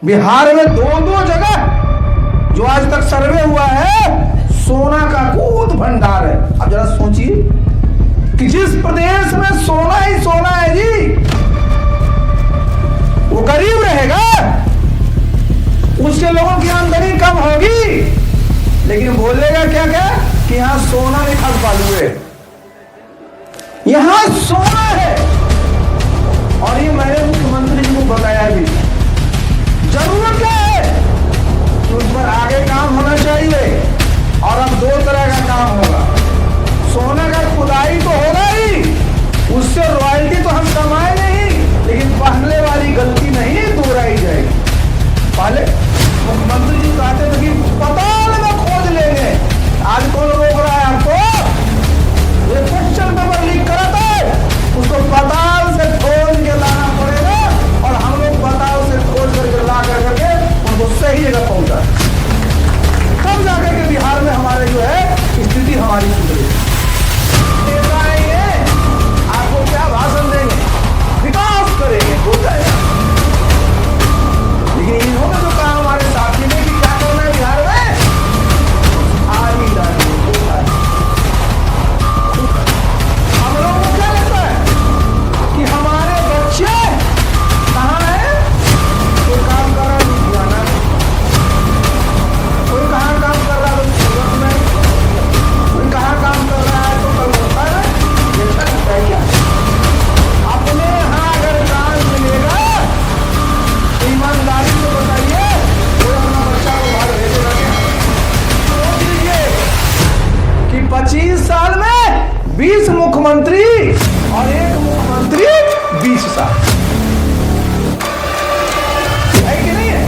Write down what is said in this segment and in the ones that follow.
बिहार में दो दो जगह जो आज तक सर्वे हुआ है सोना का कूद भंडार है। अब जरा सोचिए कि जिस प्रदेश में सोना ही सोना है जी, वो गरीब रहेगा, उसके लोगों की आमदनी कम होगी, लेकिन बोलेगा क्या क्या कि यहां सोना नहीं खा पालू है, यहां सोना है। और ये मैंने मुख्यमंत्री जी को बताया भी। जरूरत क्या है कि उस पर आगे काम होना चाहिए। और अब दो तरह का काम होगा। सोने का खुदाई तो होगा ही, उससे रॉयल्टी तो हम कमाए नहीं, लेकिन पहले वाली गलती नहीं दोहराई जाएगी। पहले मुख्यमंत्री जी कहते थे कि पताल में खोज लेंगे, आज कौन रोक रहा है आपको? ये क्वेश्चन पेपर लीक करा था, उसको पताल से खोज के लाना पड़ेगा, और हम लोग पताल से खोज करके ला करके उनको सही जगह पहुंचा, तब जाकर के बिहार में हमारे जो है स्थिति हमारी सुधरेगी। आपको क्या भाषण देंगे, विकास करेंगे, होता है, लेकिन इन्होंने जो कहा हमारे साथी ने कि क्या करना है बिहार में, हम लोगों को क्या लगता है कि हमारे बच्चे कहाँ है? कोई काम कर रहा है लुधियाना में, कोई कहाँ काम कर रहा है सूरत में, कोई कहाँ काम कर रहा है तो कलकत्ता में। ये सब है क्या? अपने यहाँ अगर काम मिलेगा तो ईमानदारी से बताइए, कोई अपना बच्चा को बाहर भेजेगा क्या? सोच लीजिए कि 25 साल में 20 मुख्यमंत्री और एक मुख्यमंत्री 20 साल, है कि नहीं है?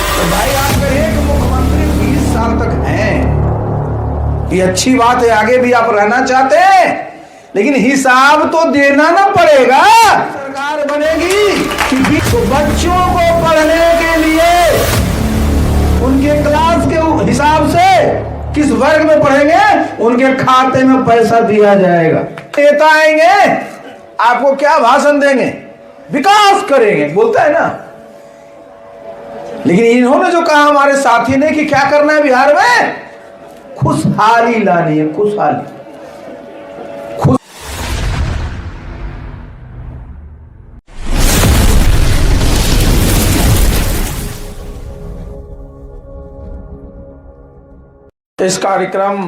तो भाई आप अगर एक मुख्यमंत्री 20 साल तक हैं, ये अच्छी बात है, आगे भी आप रहना चाहते हैं, लेकिन हिसाब तो देना ना पड़ेगा। सरकार बनेगी कि तो बच्चों को पढ़ने के लिए उनके क्लास के हिसाब से किस वर्ग में पढ़ेंगे उनके खाते में पैसा दिया जाएगा। नेता आएंगे आपको क्या भाषण देंगे, विकास करेंगे, बोलता है ना। लेकिन इन्होंने जो कहा हमारे साथी ने कि क्या करना है बिहार में, खुशहाली लानी है, खुशहाली। इस कार्यक्रम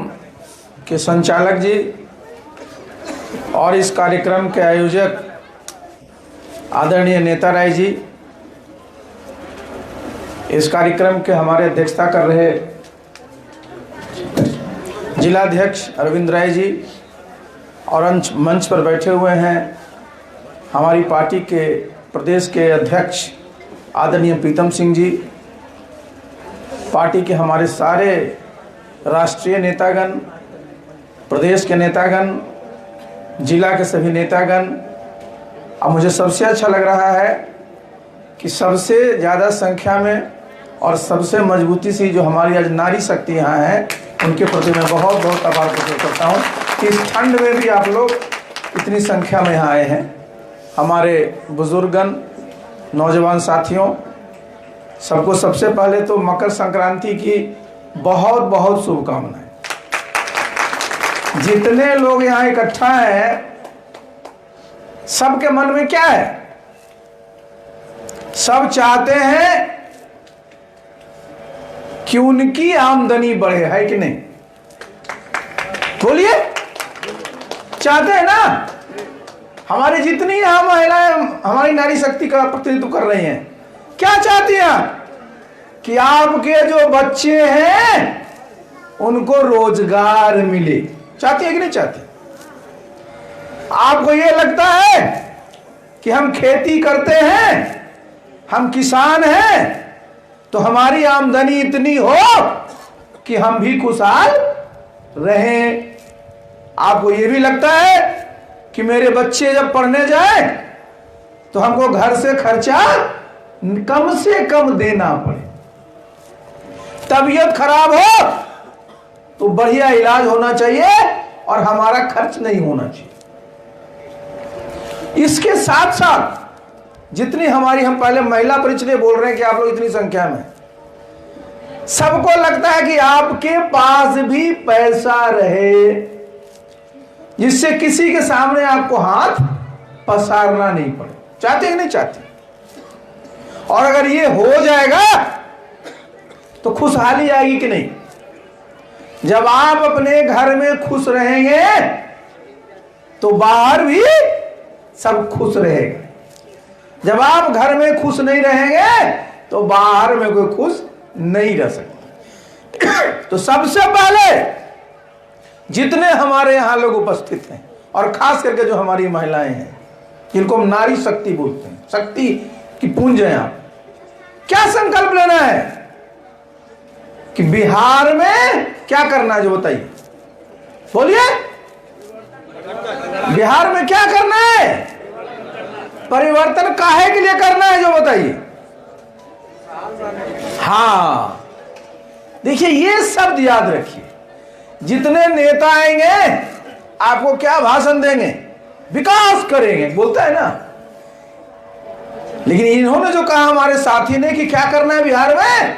के संचालक जी और इस कार्यक्रम के आयोजक आदरणीय नेता राय जी, इस कार्यक्रम के हमारे अध्यक्षता कर रहे जिलाध्यक्ष अरविंद राय जी, और मंच पर बैठे हुए हैं हमारी पार्टी के प्रदेश के अध्यक्ष आदरणीय प्रीतम सिंह जी, पार्टी के हमारे सारे राष्ट्रीय नेतागण, प्रदेश के नेतागण, जिला के सभी नेतागण। अब मुझे सबसे अच्छा लग रहा है कि सबसे ज़्यादा संख्या में और सबसे मजबूती से जो हमारी आज नारी शक्ति यहाँ है, उनके प्रति मैं बहुत बहुत आभार प्रकट करता हूँ कि इस ठंड में भी आप लोग इतनी संख्या में यहाँ आए हैं। हमारे बुजुर्गन, नौजवान साथियों, सबको सबसे पहले तो मकर संक्रांति की बहुत बहुत शुभकामनाएं। जितने लोग यहाँ इकट्ठा हैं, सबके मन में क्या है, सब चाहते हैं कि उनकी आमदनी बढ़े, है कि नहीं? बोलिए, चाहते हैं ना? हमारी जितनी यहाँ महिलाएं हमारी नारी शक्ति का प्रतिनिधित्व कर रही हैं, क्या चाहती हैं? कि आपके जो बच्चे हैं उनको रोजगार मिले। चाहती है कि नहीं चाहती? आपको ये लगता है कि हम खेती करते हैं, हम किसान हैं, तो हमारी आमदनी इतनी हो कि हम भी खुशहाल रहें। आपको ये भी लगता है कि मेरे बच्चे जब पढ़ने जाए तो हमको घर से खर्चा कम से कम देना पड़े, तबीयत खराब हो तो बढ़िया इलाज होना चाहिए और हमारा खर्च नहीं होना चाहिए। इसके साथ साथ जितनी हमारी, हम पहले महिला पर इसलिए बोल रहे हैं कि आप लोग इतनी संख्या में, सबको लगता है कि आपके पास भी पैसा रहे जिससे किसी के सामने आपको हाथ पसारना नहीं पड़े। चाहते कि नहीं चाहते? और अगर ये हो जाएगा तो खुशहाली आएगी कि नहीं? जब आप अपने घर में खुश रहेंगे तो बाहर भी सब खुश रहेगा। जब आप घर में खुश नहीं रहेंगे तो बाहर में कोई खुश नहीं रह सकता। तो सबसे पहले जितने हमारे यहां लोग उपस्थित हैं और खास करके जो हमारी महिलाएं हैं जिनको हम नारी शक्ति बोलते हैं, शक्ति की पुंज है, आप क्या संकल्प लेना है कि बिहार में क्या करना है, जो बताइए, बोलिए। बिहार में क्या करना है? परिवर्तन काहे के लिए करना है, जो बताइए। हाँ, देखिए ये शब्द याद रखिए। जितने नेता आएंगे आपको क्या भाषण देंगे? विकास करेंगे, बोलता है ना। लेकिन इन्होंने जो कहा हमारे साथी ने कि क्या करना है बिहार में,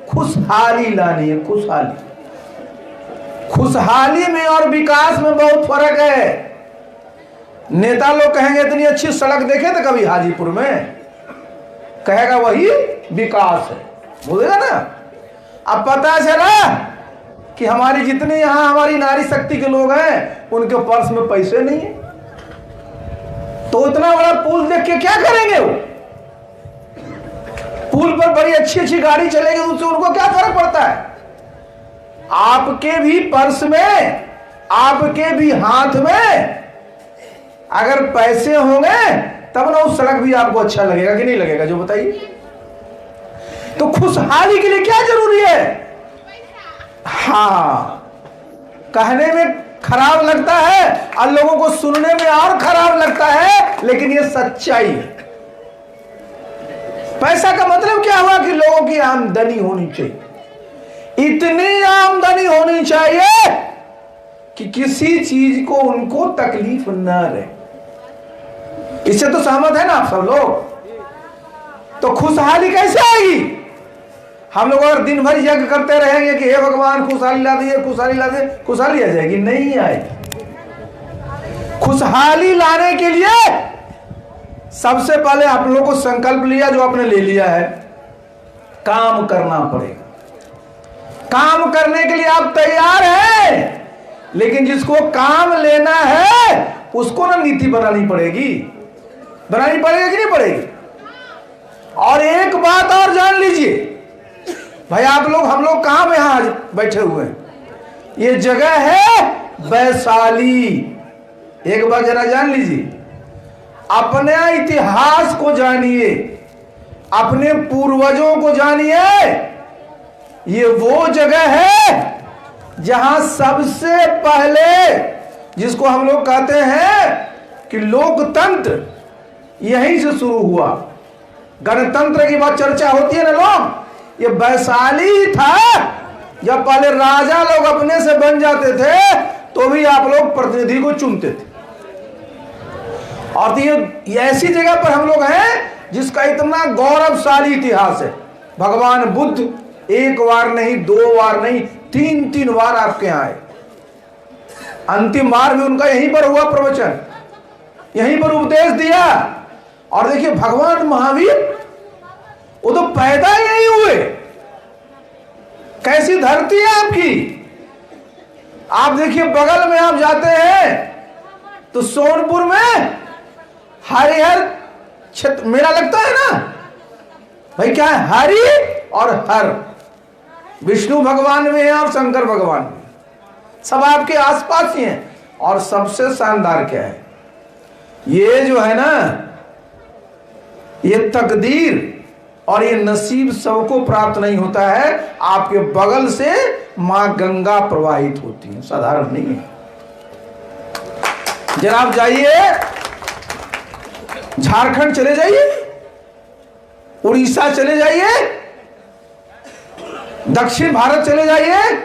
खुशहाली लानी है। खुशहाली, खुशहाली में और विकास में बहुत फर्क है। नेता लोग कहेंगे इतनी अच्छी सड़क देखे थे कभी हाजीपुर में, कहेगा वही विकास है, बोलेगा ना। अब पता चला कि हमारी जितने यहां हमारी नारी शक्ति के लोग हैं उनके पर्स में पैसे नहीं है, तो इतना बड़ा पुल देख के क्या करेंगे? वो पुल पर बड़ी अच्छी अच्छी गाड़ी चलेगी, उससे उनको क्या फर्क पड़ता है? आपके भी पर्स में, आपके भी हाथ में अगर पैसे होंगे तब ना उस सड़क भी आपको अच्छा लगेगा कि नहीं लगेगा, जो बताइए। तो खुशहाली के लिए क्या जरूरी है? हाँ, कहने में खराब लगता है और लोगों को सुनने में और खराब लगता है, लेकिन ये सच्चाई है। पैसा का मतलब क्या हुआ कि लोगों की आमदनी होनी चाहिए, इतनी आमदनी होनी चाहिए कि किसी चीज को उनको तकलीफ न रहे। इससे तो सहमत है ना आप सब लोग? तो खुशहाली कैसे आएगी? हम लोग अगर दिन भर यज्ञ करते रहेंगे कि हे भगवान खुशहाली ला दिए, खुशहाली ला दिए, खुशहाली आ जाएगी? नहीं आएगी। खुशहाली लाने के लिए सबसे पहले आप लोगों को संकल्प लिया, जो आपने ले लिया है, काम करना पड़ेगा। काम करने के लिए आप तैयार हैं, लेकिन जिसको काम लेना है उसको ना नीति बनानी पड़ेगी। बनानी पड़ेगी कि नहीं पड़ेगी? और एक बात और जान लीजिए भाई, आप लोग, हम लोग कहां में यहां बैठे हुए हैं? ये जगह है वैशाली। एक बार जरा जान लीजिए, अपने इतिहास को जानिए, अपने पूर्वजों को जानिए। ये वो जगह है जहां सबसे पहले, जिसको हम लोग कहते हैं कि लोकतंत्र, यहीं से शुरू हुआ। गणतंत्र की बात चर्चा होती है ना लोग, ये वैशाली ही था। जब पहले राजा लोग अपने से बन जाते थे तो भी आप लोग प्रतिनिधि को चुनते थे। और तो ये ऐसी जगह पर हम लोग हैं जिसका इतना गौरवशाली इतिहास है। भगवान बुद्ध एक बार नहीं, दो बार नहीं, तीन तीन बार आपके यहाँ आए। अंतिम बार भी उनका यहीं पर हुआ प्रवचन, यहीं पर उपदेश दिया। और देखिए भगवान महावीर, वो तो पैदा यही हुए। कैसी धरती है आपकी। आप देखिए बगल में आप जाते हैं तो सोनपुर में हरिहर क्षेत्र मेला लगता है ना भाई। क्या है? हरि और हर, विष्णु भगवान में है और शंकर भगवान में, सब आपके आसपास ही हैं। और सबसे शानदार क्या है, ये जो है ना, ये तकदीर और ये नसीब सबको प्राप्त नहीं होता है। आपके बगल से मां गंगा प्रवाहित होती है, साधारण नहीं है। जरा आप जाइए, झारखंड चले जाइए, उड़ीसा चले जाइए, दक्षिण भारत चले जाइए,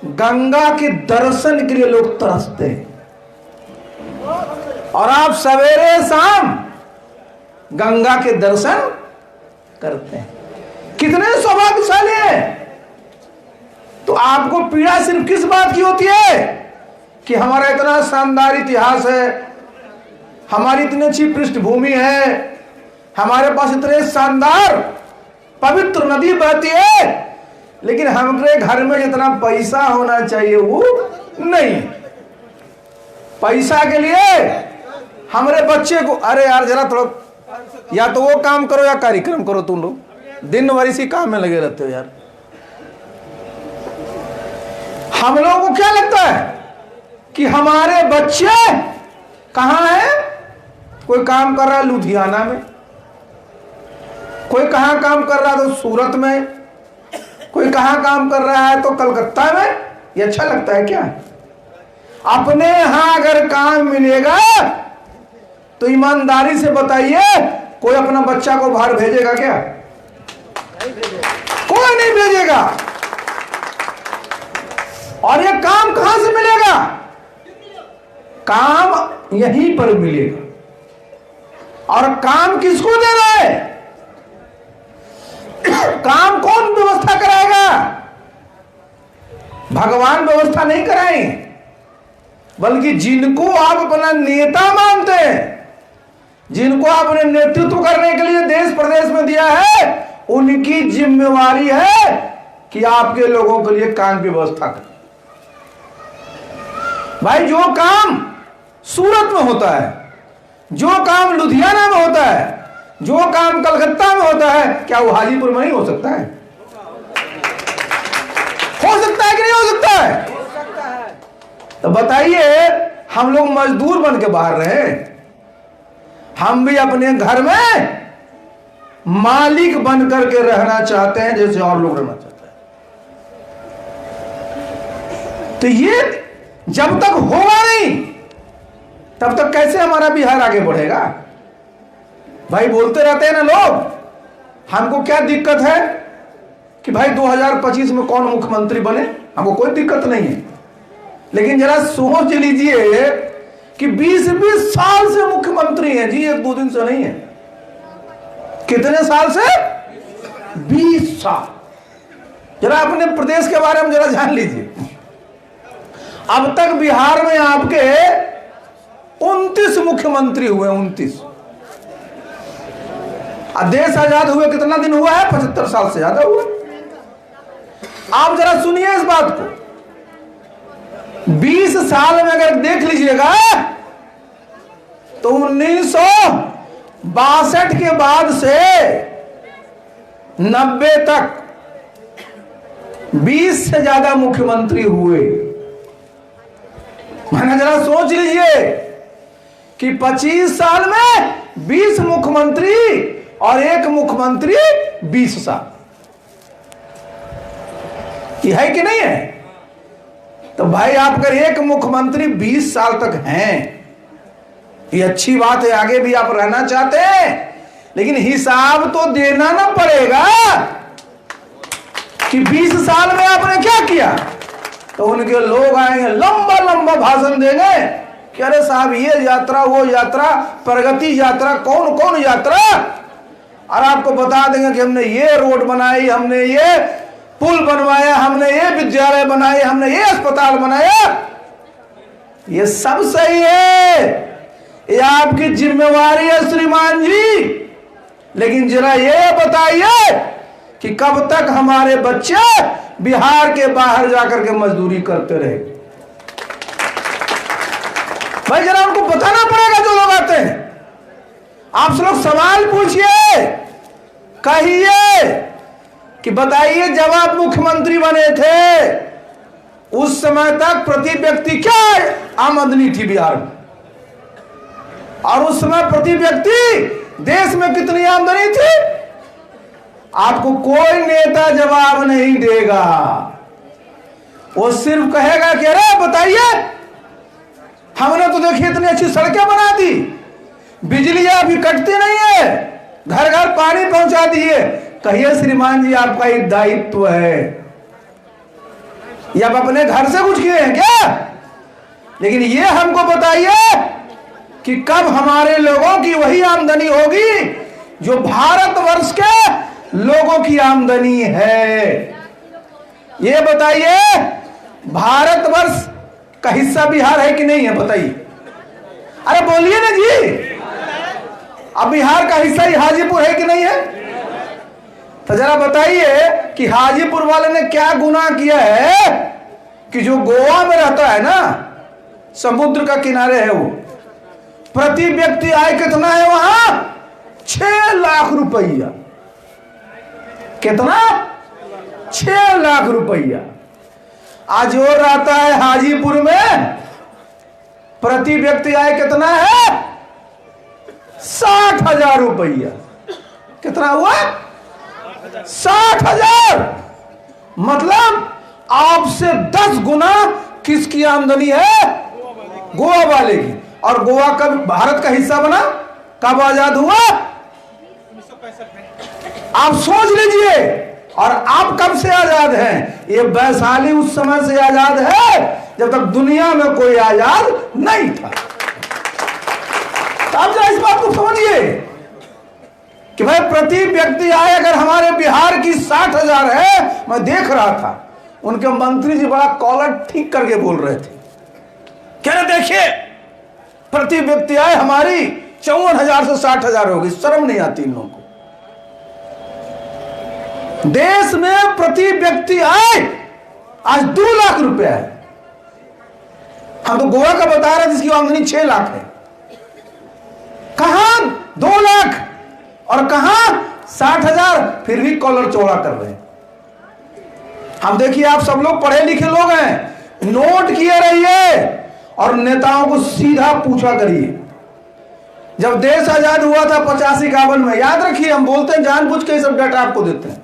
गंगा के दर्शन के लिए लोग तरसते हैं। और आप सवेरे शाम गंगा के दर्शन करते हैं। कितने सौभाग्यशाली हैं। तो आपको पीड़ा सिर्फ किस बात की होती है कि हमारा इतना शानदार इतिहास है, हमारी इतनी अच्छी पृष्ठभूमि है, हमारे पास इतने शानदार पवित्र नदी बहती है, लेकिन हमारे घर में जितना पैसा होना चाहिए वो नहीं। पैसा के लिए हमारे बच्चे को, अरे यार जरा थोड़ा या तो वो काम करो या कार्यक्रम करो, तुम लोग दिन भर इसी काम में लगे रहते हो यार। हम लोगों को क्या लगता है कि हमारे बच्चे कहां हैं? कोई काम कर रहा है लुधियाना में, कोई कहां काम कर रहा है तो सूरत में, कोई कहां काम कर रहा है तो कलकत्ता में। ये अच्छा लगता है क्या? अपने यहां अगर काम मिलेगा तो ईमानदारी से बताइए, कोई अपना बच्चा को बाहर भेजेगा क्या? कोई नहीं भेजेगा। और ये काम कहां से मिलेगा? काम यहीं पर मिलेगा। और काम किसको देना है? काम कौन व्यवस्था कराएगा? भगवान व्यवस्था नहीं कराएंगे, बल्कि जिनको आप अपना नेता मानते हैं, जिनको आपने नेतृत्व करने के लिए देश प्रदेश में दिया है, उनकी जिम्मेवारी है कि आपके लोगों के लिए काम की व्यवस्था करें। भाई जो काम सूरत में होता है, जो काम लुधियाना में होता है, जो काम कलकत्ता में होता है, क्या वो हाजीपुर में नहीं हो सकता है? हो सकता है कि नहीं हो सकता है? तो बताइए, हम लोग मजदूर बन के बाहर रहे, हम भी अपने घर में मालिक बन करके रहना चाहते हैं जैसे और लोग रहना चाहते हैं। तो ये जब तक होगा नहीं तब तक कैसे हमारा बिहार आगे बढ़ेगा? भाई बोलते रहते हैं ना लोग, हमको क्या दिक्कत है कि भाई 2025 में कौन मुख्यमंत्री बने, हमको कोई दिक्कत नहीं है। लेकिन जरा सोच लीजिए कि 20-20 साल से मुख्यमंत्री हैं जी, 1-2 दिन से नहीं है। कितने साल से? 20 साल। जरा अपने प्रदेश के बारे में जरा जान लीजिए। अब तक बिहार में आपके 29 मुख्यमंत्री हुए, 29। देश आजाद हुए कितना दिन हुआ है? 75 साल से ज्यादा हुआ। आप जरा सुनिए इस बात को, 20 साल में अगर देख लीजिएगा तो 1962 के बाद से 90 तक 20 से ज्यादा मुख्यमंत्री हुए। मैंने जरा सोच लीजिए कि 25 साल में 20 मुख्यमंत्री और एक मुख्यमंत्री 20 साल। ये है कि नहीं है? तो भाई आप अगर एक मुख्यमंत्री 20 साल तक हैं, ये अच्छी बात है, आगे भी आप रहना चाहते हैं, लेकिन हिसाब तो देना ना पड़ेगा कि 20 साल में आपने क्या किया। तो उनके लोग आएंगे, लंबा लंबा भाषण देंगे कि अरे साहब ये यात्रा, वो यात्रा, प्रगति यात्रा, कौन कौन यात्रा, और आपको बता देंगे कि हमने ये रोड बनाई, हमने ये पुल बनवाया, हमने ये विद्यालय बनाए, हमने ये अस्पताल बनाया। ये सब सही है, ये आपकी जिम्मेवारी है श्रीमान जी, लेकिन जरा ये बताइए कि कब तक हमारे बच्चे बिहार के बाहर जाकर के मजदूरी करते रहे? भाई जरा उनको बताना पड़ेगा जो लोग आते हैं। आप लोग सवाल पूछिए, कहिए कि बताइए जब आप मुख्यमंत्री बने थे उस समय तक प्रति व्यक्ति क्या आमदनी थी बिहार में, और उस समय प्रति व्यक्ति देश में कितनी आमदनी थी? आपको कोई नेता जवाब नहीं देगा। वो सिर्फ कहेगा कि अरे बताइए, हमने तो देखिए इतनी अच्छी सड़कें बना दी, बिजली अभी कटती नहीं है, घर घर पानी पहुंचा दिए। कहिए श्रीमान जी आपका एक दायित्व है, या आप अपने घर से कुछ किए हैं क्या? लेकिन ये हमको बताइए कि कब हमारे लोगों की वही आमदनी होगी जो भारतवर्ष के लोगों की आमदनी है। ये बताइए, भारतवर्ष का हिस्सा बिहार है कि नहीं है? बताइए, अरे बोलिए ना जी। अब बिहार का हिस्सा ही हाजीपुर है कि नहीं है? तो जरा बताइए कि हाजीपुर वाले ने क्या गुनाह किया है कि जो गोवा में रहता है ना, समुद्र का किनारे है वो, प्रति व्यक्ति आय कितना है वहां? 6 लाख रुपया। कितना? 6 लाख रुपया। आज और रहता है हाजीपुर में, प्रति व्यक्ति आय कितना है? 60,000 रुपया। कितना हुआ? 60,000। मतलब आपसे 10 गुना किसकी आमदनी है? गोवा वाले की। और गोवा कब भारत का हिस्सा बना? कब आजाद हुआ? आप सोच लीजिए। और आप कब से आजाद हैं? ये वैशाली उस समय से आजाद है जब तक दुनिया में कोई आजाद नहीं था। तो आप जरा इस बात को समझिए कि भाई प्रति व्यक्ति आय अगर हमारे बिहार की 60,000 है। मैं देख रहा था उनके मंत्री जी बड़ा कॉलर ठीक करके बोल रहे थे, कह रहे देखिए प्रति व्यक्ति आय हमारी 54,000 से 60,000 होगी। शर्म नहीं आती इन लोगों को? देश में प्रति व्यक्ति आय आज 2 लाख रुपया है। हम तो गोवा का बता रहे थे जिसकी आमदनी 6 लाख है। कहां 2 लाख और कहां 60,000? फिर भी कॉलर चौड़ा कर रहे हैं। हम देखिए, आप सब लोग पढ़े लिखे लोग हैं, नोट किए रहिए और नेताओं को सीधा पूछा करिए। जब देश आजाद हुआ था 85-51 में, याद रखिए, हम बोलते हैं जानबूझ के सब डाटा आपको देते हैं।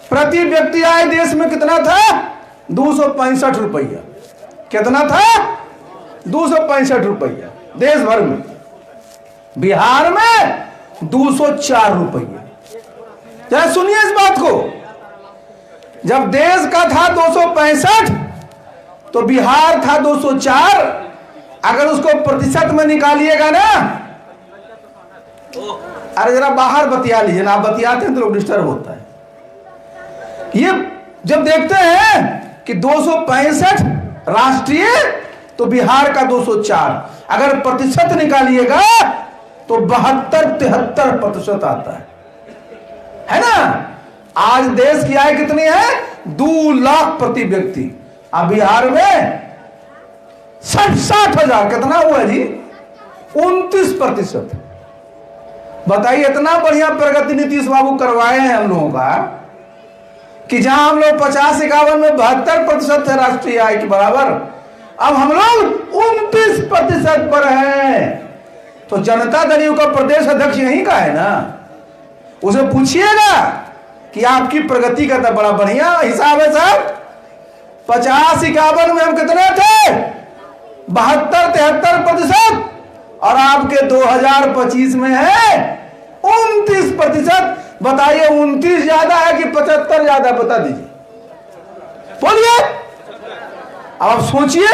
प्रति व्यक्ति आय देश में कितना था? 265 रुपया। कितना था? 265 रुपया देश भर में। बिहार में 204 रुपया। जरा सुनिए इस बात को। जब देश का था 265 तो बिहार था 204। अगर उसको प्रतिशत में निकालिएगा ना, अरे जरा बाहर बतिया लीजिए ना, आप बतियाते हैं तो लोग डिस्टर्ब होता है। ये जब देखते हैं कि 265 राष्ट्रीय तो बिहार का 204, अगर प्रतिशत निकालिएगा तो 72-73% आता है ना? आज देश की आय कितनी है? 2 लाख प्रति व्यक्ति। अब बिहार में 60,000। कितना हुआ जी? 29%। बताइए, इतना बढ़िया प्रगति नीतीश बाबू करवाए हैं हम लोगों का कि जहां हम लोग 50-51 में 72% थे राष्ट्रीय आय के बराबर, अब हम लोग 29% पर हैं। तो जनता दल का प्रदेश अध्यक्ष यहीं का है ना, उसे पूछिएगा कि आपकी प्रगति का तो बड़ा बढ़िया हिसाब है साहब। 50-51 में हम कितने थे? 72-73%। और आपके 2025 में है 29%। बताइए 29 ज्यादा है कि 75 ज्यादा? बता दीजिए, बोलिए। अब आप सोचिए,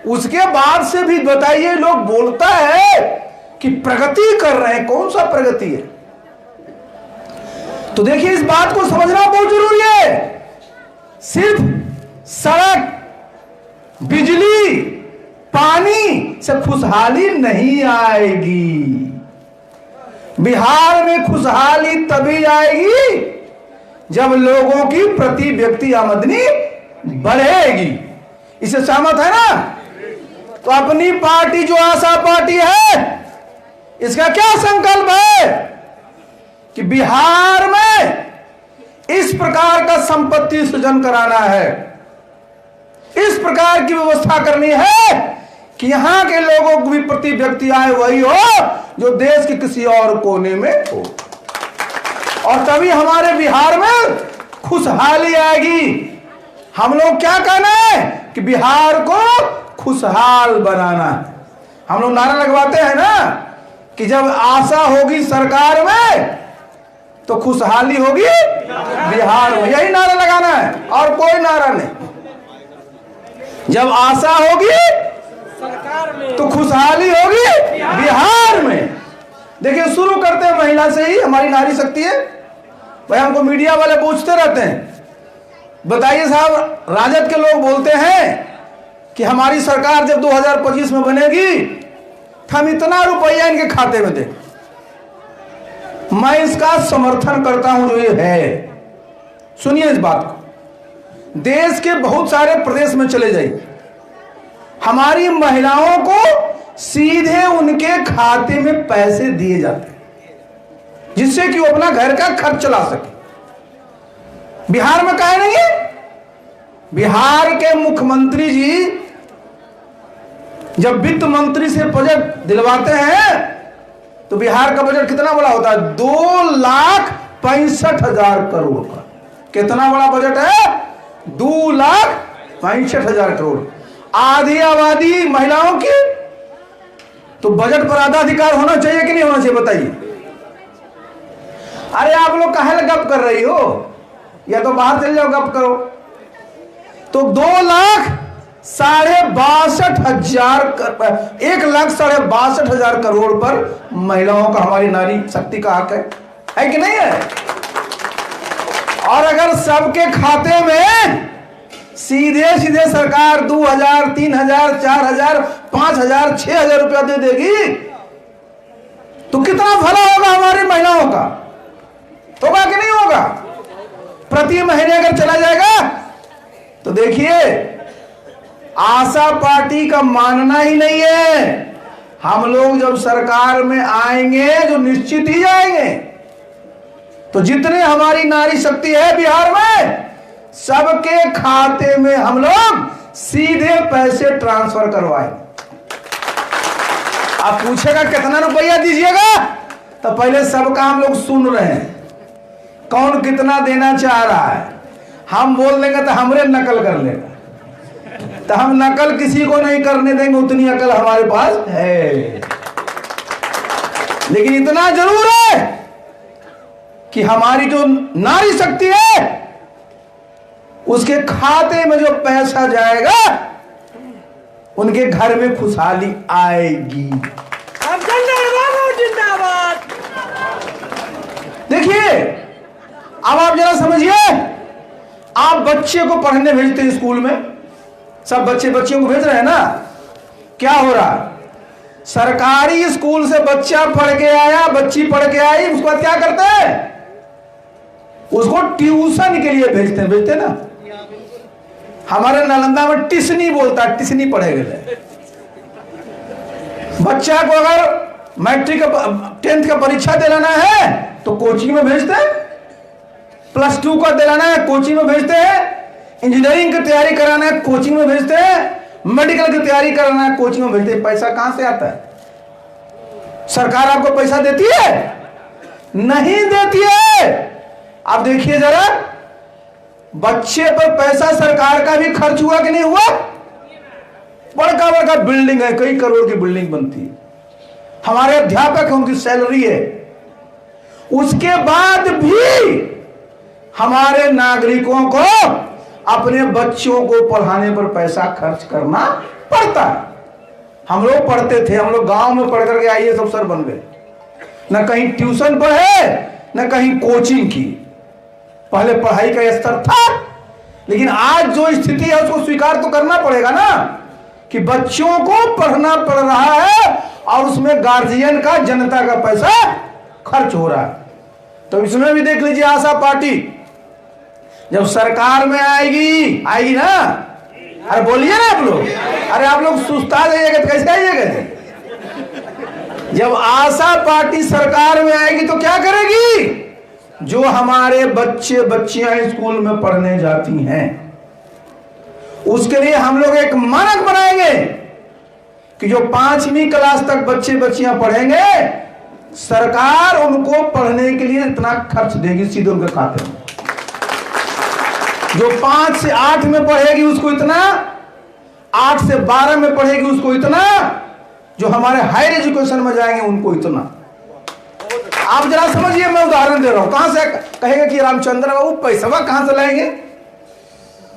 उसके बाद से भी बताइए, लोग बोलता है कि प्रगति कर रहे हैं। कौन सा प्रगति है? तो देखिए, इस बात को समझना बहुत जरूरी है। सिर्फ सड़क, बिजली, पानी से खुशहाली नहीं आएगी। बिहार में खुशहाली तभी आएगी जब लोगों की प्रति व्यक्ति आमदनी बढ़ेगी। इसे सहमत है ना? तो अपनी पार्टी जो आशा पार्टी है, इसका क्या संकल्प है कि बिहार में इस प्रकार का संपत्ति सृजन कराना है, इस प्रकार की व्यवस्था करनी है कि यहां के लोगों को भी प्रति व्यक्ति आय वही हो जो देश के किसी और कोने में हो। और तभी हमारे बिहार में खुशहाली आएगी। हम लोग क्या कहना है कि बिहार को खुशहाल बनाना है। हम लोग नारा लगवाते हैं ना कि जब आशा होगी सरकार में तो खुशहाली होगी बिहार में। यही नारा लगाना है और कोई नारा नहीं। जब आशा होगी सरकार में तो खुशहाली होगी बिहार में। देखिए, शुरू करते हैं महिला से ही, हमारी नारी शक्ति है भाई। हमको मीडिया वाले पूछते रहते हैं, बताइए साहब, राजद के लोग बोलते हैं कि हमारी सरकार जब 2025 में बनेगी तो हम इतना रुपया इनके खाते में दें। मैं इसका समर्थन करता हूं जो ये है। सुनिए इस बात को, देश के बहुत सारे प्रदेश में चले जाइए, हमारी महिलाओं को सीधे उनके खाते में पैसे दिए जाते हैं जिससे कि वो अपना घर का खर्च चला सके। बिहार में काहे नहीं है? बिहार के मुख्यमंत्री जी जब वित्त मंत्री से बजट दिलवाते हैं तो बिहार का बजट कितना बड़ा होता है? 2,65,000 करोड़ का। कितना बड़ा बजट है? 2,65,000 करोड़। आधी आबादी महिलाओं की, तो बजट पर आधा अधिकार होना चाहिए कि नहीं होना चाहिए बताइए? अरे आप लोग काहे गप कर रही हो? या तो बाहर चल जाओ, गप करो। तो 1,62,000 करोड़ पर महिलाओं का, हमारी नारी शक्ति का हक है कि नहीं है? और अगर सबके खाते में सीधे सीधे सरकार 2,000, 3,000, 4,000, 5,000, 6,000 रुपया दे देगी तो कितना भला होगा हमारी महिलाओं का? होगा कि नहीं होगा? प्रति महीने अगर चला जाएगा तो देखिए, आशा पार्टी का मानना ही नहीं है, हम लोग जब सरकार में आएंगे जो निश्चित ही आएंगे, तो जितने हमारी नारी शक्ति है बिहार में, सबके खाते में हम लोग सीधे पैसे ट्रांसफर करवाए। आप पूछेगा कितना रुपया दीजिएगा, तो पहले सबका हम लोग सुन रहे हैं कौन कितना देना चाह रहा है। हम बोल देंगे तो हमरे नकल कर लेगा, तो हम नकल किसी को नहीं करने देंगे, उतनी अकल हमारे पास है। लेकिन इतना जरूर है कि हमारी जो नारी शक्ति है उसके खाते में जो पैसा जाएगा उनके घर में खुशहाली आएगी। जिंदाबाद। देखिए, अब आप जरा समझिए, आप बच्चे को पढ़ने भेजते हैं स्कूल में, सब बच्चियों को भेज रहे हैं ना, क्या हो रहा है? सरकारी स्कूल से बच्चा पढ़ के आया, बच्ची पढ़ के आई, उसके बाद क्या करते हैं? उसको ट्यूशन के लिए भेजते ना। हमारे नालंदा में टिसनी बोलता है, टिसनी पढ़ेगा। बच्चा को अगर मैट्रिक 10th का परीक्षा दिलाना है तो कोचिंग में भेजते हैं, +2 का दिलाना है कोचिंग में भेजते हैं, इंजीनियरिंग की तैयारी कराना है कोचिंग में भेजते हैं, मेडिकल की तैयारी कराना है कोचिंग में भेजते हैं। पैसा कहां से आता है? सरकार आपको पैसा देती है? नहीं देती है। आप देखिए जरा, बच्चे पर पैसा सरकार का भी खर्च हुआ कि नहीं हुआ? बड़का बड़का बिल्डिंग है, कई करोड़ की बिल्डिंग बनती है, हमारे अध्यापक उनकी सैलरी है, उसके बाद भी हमारे नागरिकों को अपने बच्चों को पढ़ाने पर पैसा खर्च करना पड़ता है। हम लोग पढ़ते थे, हम लोग गांव में पढ़ करके आईएएस अफसर बन गए, न कहीं ट्यूशन पढ़े न कहीं कोचिंग की। पहले पढ़ाई का स्तर था, लेकिन आज जो स्थिति है उसको स्वीकार तो करना पड़ेगा ना कि बच्चों को पढ़ना पड़ रहा है और उसमें गार्जियन का, जनता का पैसा खर्च हो रहा है। तो इसमें भी देख लीजिए, आशा पार्टी जब सरकार में आएगी ना, अरे बोलिए ना आप लोग, अरे आप लोग सुस्ता जाइएगा तो कैसे आइएगा? जब आशा पार्टी सरकार में आएगी तो क्या करेगी? जो हमारे बच्चे बच्चियां स्कूल में पढ़ने जाती हैं उसके लिए हम लोग एक मानक बनाएंगे कि जो 5वीं क्लास तक बच्चे बच्चियां पढ़ेंगे, सरकार उनको पढ़ने के लिए इतना खर्च देगी सीधे उनके खाते में। जो 5 से 8 में पढ़ेगी उसको इतना, 8 से 12 में पढ़ेगी उसको इतना, जो हमारे हायर एजुकेशन में जाएंगे उनको इतना। आप जरा समझिए, मैं उदाहरण दे रहा हूं। कहां से कहेगा कि रामचंद्र बाबू पैसा कहां से लाएंगे?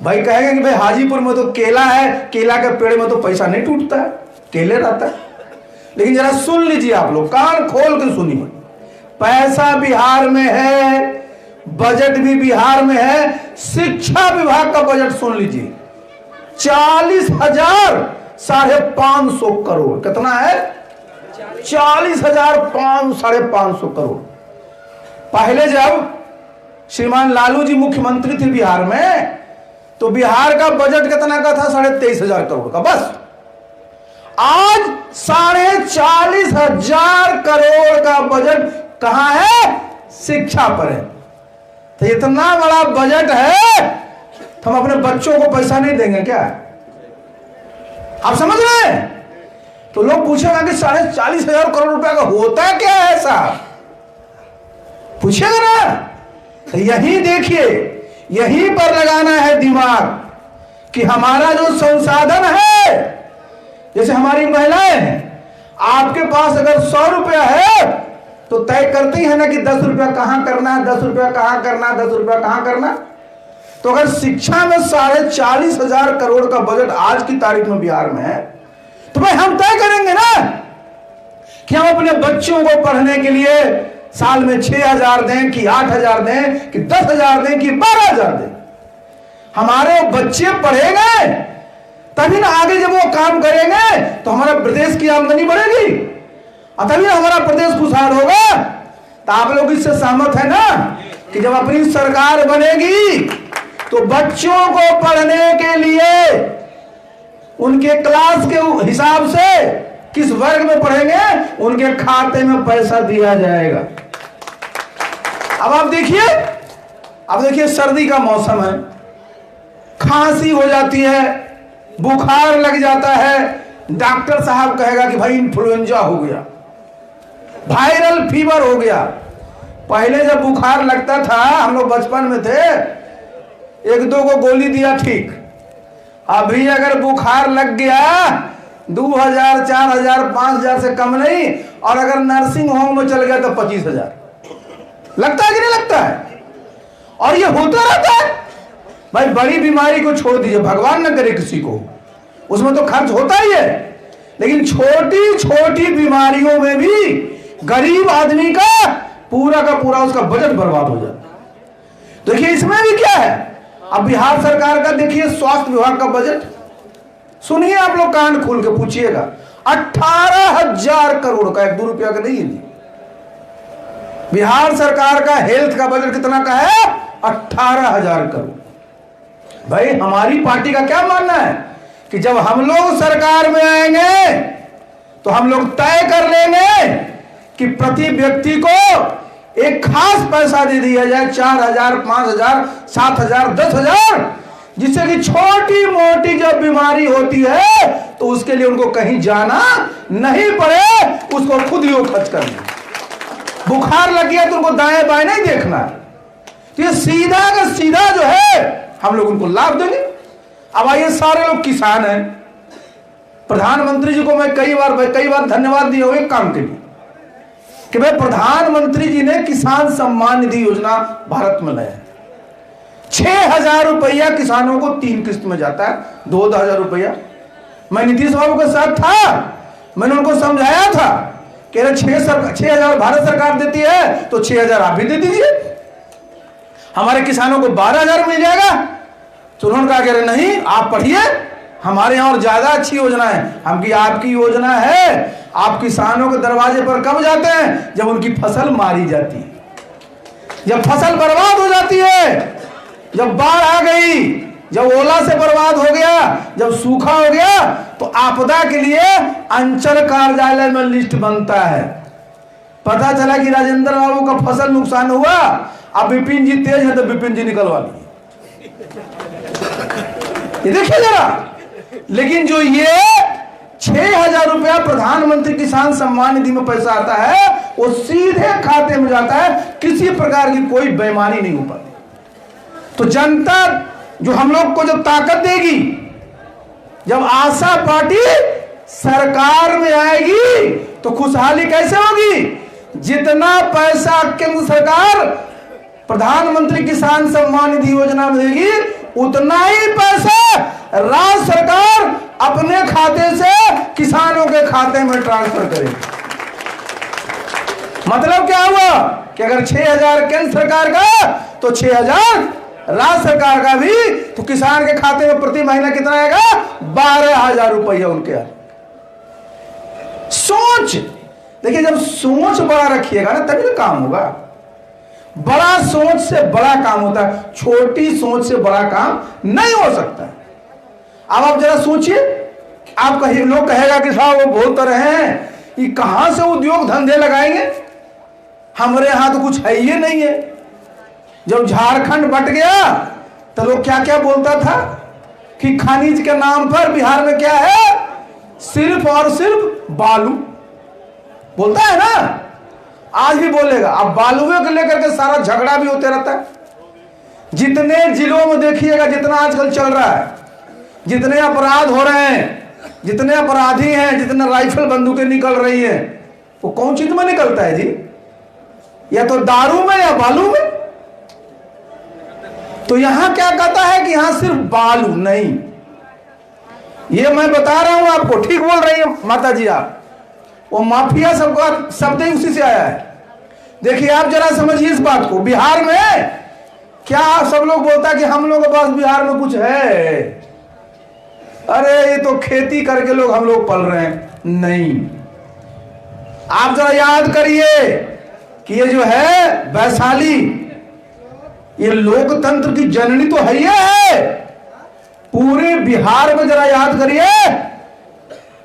भाई कहेगा कि भाई हाजीपुर में तो केला है, केला के पेड़ में तो पैसा नहीं टूटता है, केले रहता है। लेकिन जरा सुन लीजिए, आप लोग कान खोल के सुनिए। पैसा बिहार में है, बजट भी बिहार में है। शिक्षा विभाग का बजट सुन लीजिए, 40,550 करोड़। कितना है? 40,550 करोड़। पहले जब श्रीमान लालू जी मुख्यमंत्री थे बिहार में, तो बिहार का बजट कितना का था? 23,500 करोड़ का। बस आज 40,500 करोड़ का बजट कहां है? शिक्षा पर है। तो इतना बड़ा बजट है तो हम अपने बच्चों को पैसा नहीं देंगे क्या? आप समझ रहे हैं? तो लोग पूछेगा कि 40,500 करोड़ रुपया का होता क्या है ऐसा, पूछेगा ना। तो यही देखिए, यहीं पर लगाना है दिमाग कि हमारा जो संसाधन है, जैसे हमारी महिलाएं हैं, आपके पास अगर 100 रुपया है तो तय करती है ना कि 10 रुपया कहां करना है, 10 रुपया कहां करना, 10 रुपया कहां करना। तो अगर शिक्षा में 40,500 करोड़ का बजट आज की तारीख में बिहार में है, तो भाई हम तय करेंगे ना कि हम अपने बच्चों को पढ़ने के लिए साल में 6,000 दें कि 8,000 दें कि 10,000 दें कि 12,000 दें। हमारे बच्चे पढ़ेंगे तभी ना आगे जब वो काम करेंगे तो हमारा प्रदेश की आमदनी बढ़ेगी और तभी हमारा प्रदेश खुशहाल होगा। तो आप लोग इससे सहमत है ना कि जब अपनी सरकार बनेगी तो बच्चों को पढ़ने के लिए उनके क्लास के हिसाब से किस वर्ग में पढ़ेंगे उनके खाते में पैसा दिया जाएगा। अब आप देखिए सर्दी का मौसम है, खांसी हो जाती है, बुखार लग जाता है, डॉक्टर साहब कहेगा कि भाई इन्फ्लुएंजा हो गया, वायरल फीवर हो गया। पहले जब बुखार लगता था, हम लोग बचपन में थे, 1-2 को गोली दिया ठीक। अभी अगर बुखार लग गया 2,000, 4,000, 5,000 से कम नहीं, और अगर नर्सिंग होम में चल गया तो 25,000। लगता है कि नहीं लगता है? और ये होता रहता है। भाई बड़ी बीमारी को छोड़ दीजिए, भगवान न करे किसी को, उसमें तो खर्च होता ही है, लेकिन छोटी छोटी बीमारियों में भी गरीब आदमी का पूरा उसका बजट बर्बाद हो जाता है। देखिए इसमें भी क्या है, अब बिहार सरकार का देखिए स्वास्थ्य विभाग का बजट सुनिए, आप लोग कान खोल के पूछिएगा, 18,000 करोड़ का, 1-2 रुपया का नहीं है जी। बिहार सरकार का हेल्थ का बजट कितना का है? 18,000 करोड़। भाई हमारी पार्टी का क्या मानना है कि जब हम लोग सरकार में आएंगे तो हम लोग तय कर लेंगे कि प्रति व्यक्ति को एक खास पैसा दे दिया जाए, 4,000, 5,000, 7,000, 10,000, जिससे कि छोटी मोटी जब बीमारी होती है तो उसके लिए उनको कहीं जाना नहीं पड़े, उसको खुद ही वो खर्च करना। बुखार लग गया तो उनको दाएं बाएं नहीं देखना, तो ये सीधा का सीधा जो है हम लोग उनको लाभ देंगे। अब आइए, सारे लोग किसान हैं, प्रधानमंत्री जी को मैं कई बार धन्यवाद दिया हुए काम के लिए कि भाई प्रधानमंत्री जी ने किसान सम्मान निधि योजना भारत में लाया। 6,000 रुपया किसानों को 3 किस्त में जाता है, 2,000 रुपया। मैं नीतीश बाबू के साथ था, मैंने उनको समझाया था कि 6,000 भारत सरकार देती है तो 6,000 आप भी दे दीजिए, हमारे किसानों को 12,000 मिल जाएगा। तो उन्होंने कहा कि नहीं, आप पढ़िए, हमारे यहाँ और ज्यादा अच्छी योजना है। हम की आपकी योजना है, आप किसानों के दरवाजे पर कब जाते हैं? जब उनकी फसल मारी जाती है, जब फसल बर्बाद हो जाती है, जब बाढ़ आ गई, जब ओला से बर्बाद हो गया, जब सूखा हो गया, तो आपदा के लिए अंचल कार्यालय में लिस्ट बनता है। पता चला कि राजेंद्र बाबू का फसल नुकसान हुआ, अब विपिन जी तेज है तो विपिन जी निकलवा लिए। ये देखिए जरा। लेकिन जो ये 6,000 रुपया प्रधानमंत्री किसान सम्मान निधि में पैसा आता है, वो सीधे खाते में जाता है, किसी प्रकार की कोई बेईमानी नहीं हो पाती। तो जनता जो हम लोग को जब ताकत देगी, जब आशा पार्टी सरकार में आएगी तो खुशहाली कैसे होगी? जितना पैसा केंद्र सरकार प्रधानमंत्री किसान सम्मान निधि योजना में देगी, उतना ही पैसा राज्य सरकार अपने खाते से किसानों के खाते में ट्रांसफर करेगी। मतलब क्या हुआ कि अगर 6,000 केंद्र सरकार का तो 6,000 राज्य सरकार का भी, तो किसान के खाते में प्रति महीना कितना आएगा? 12,000 रुपया उनके। सोच देखिए, जब सोच बड़ा रखिएगा ना तभी तो काम होगा। बड़ा सोच से बड़ा काम होता है, छोटी सोच से बड़ा काम नहीं हो सकता। अब आप जरा सोचिए, आप कहीं लोग कहेगा कि साहब वो बोल तो रहे हैं, ये कहां से उद्योग धंधे लगाएंगे, हमारे यहां तो कुछ है ही नहीं है। जब झारखंड बट गया तो लोग क्या क्या बोलता था कि खनिज के नाम पर बिहार में क्या है? सिर्फ और सिर्फ बालू बोलता है ना, आज भी बोलेगा। अब बालुए को लेकर के सारा झगड़ा भी होते रहता है। जितने जिलों में देखिएगा, जितना आजकल चल रहा है, जितने अपराध हो रहे हैं, जितने अपराधी हैं, जितने राइफल बंदूकें निकल रही हैं, वो कौन चीज में निकलता है जी? या तो दारू में या बालू में। तो यहां क्या कहता है कि यहां सिर्फ बालू नहीं, ये मैं बता रहा हूं आपको, ठीक बोल रही है माता जी आप। वो माफिया सबका शब्द ही उसी से आया है। देखिए आप जरा समझिए इस बात को। बिहार में क्या सब लोग बोलता है कि हम लोग के पास बिहार में कुछ है, अरे ये तो खेती करके लोग हम लोग पल रहे हैं। नहीं, आप जरा याद करिए कि ये जो है वैशाली, ये लोकतंत्र की जननी तो है ही है। पूरे बिहार में जरा याद करिए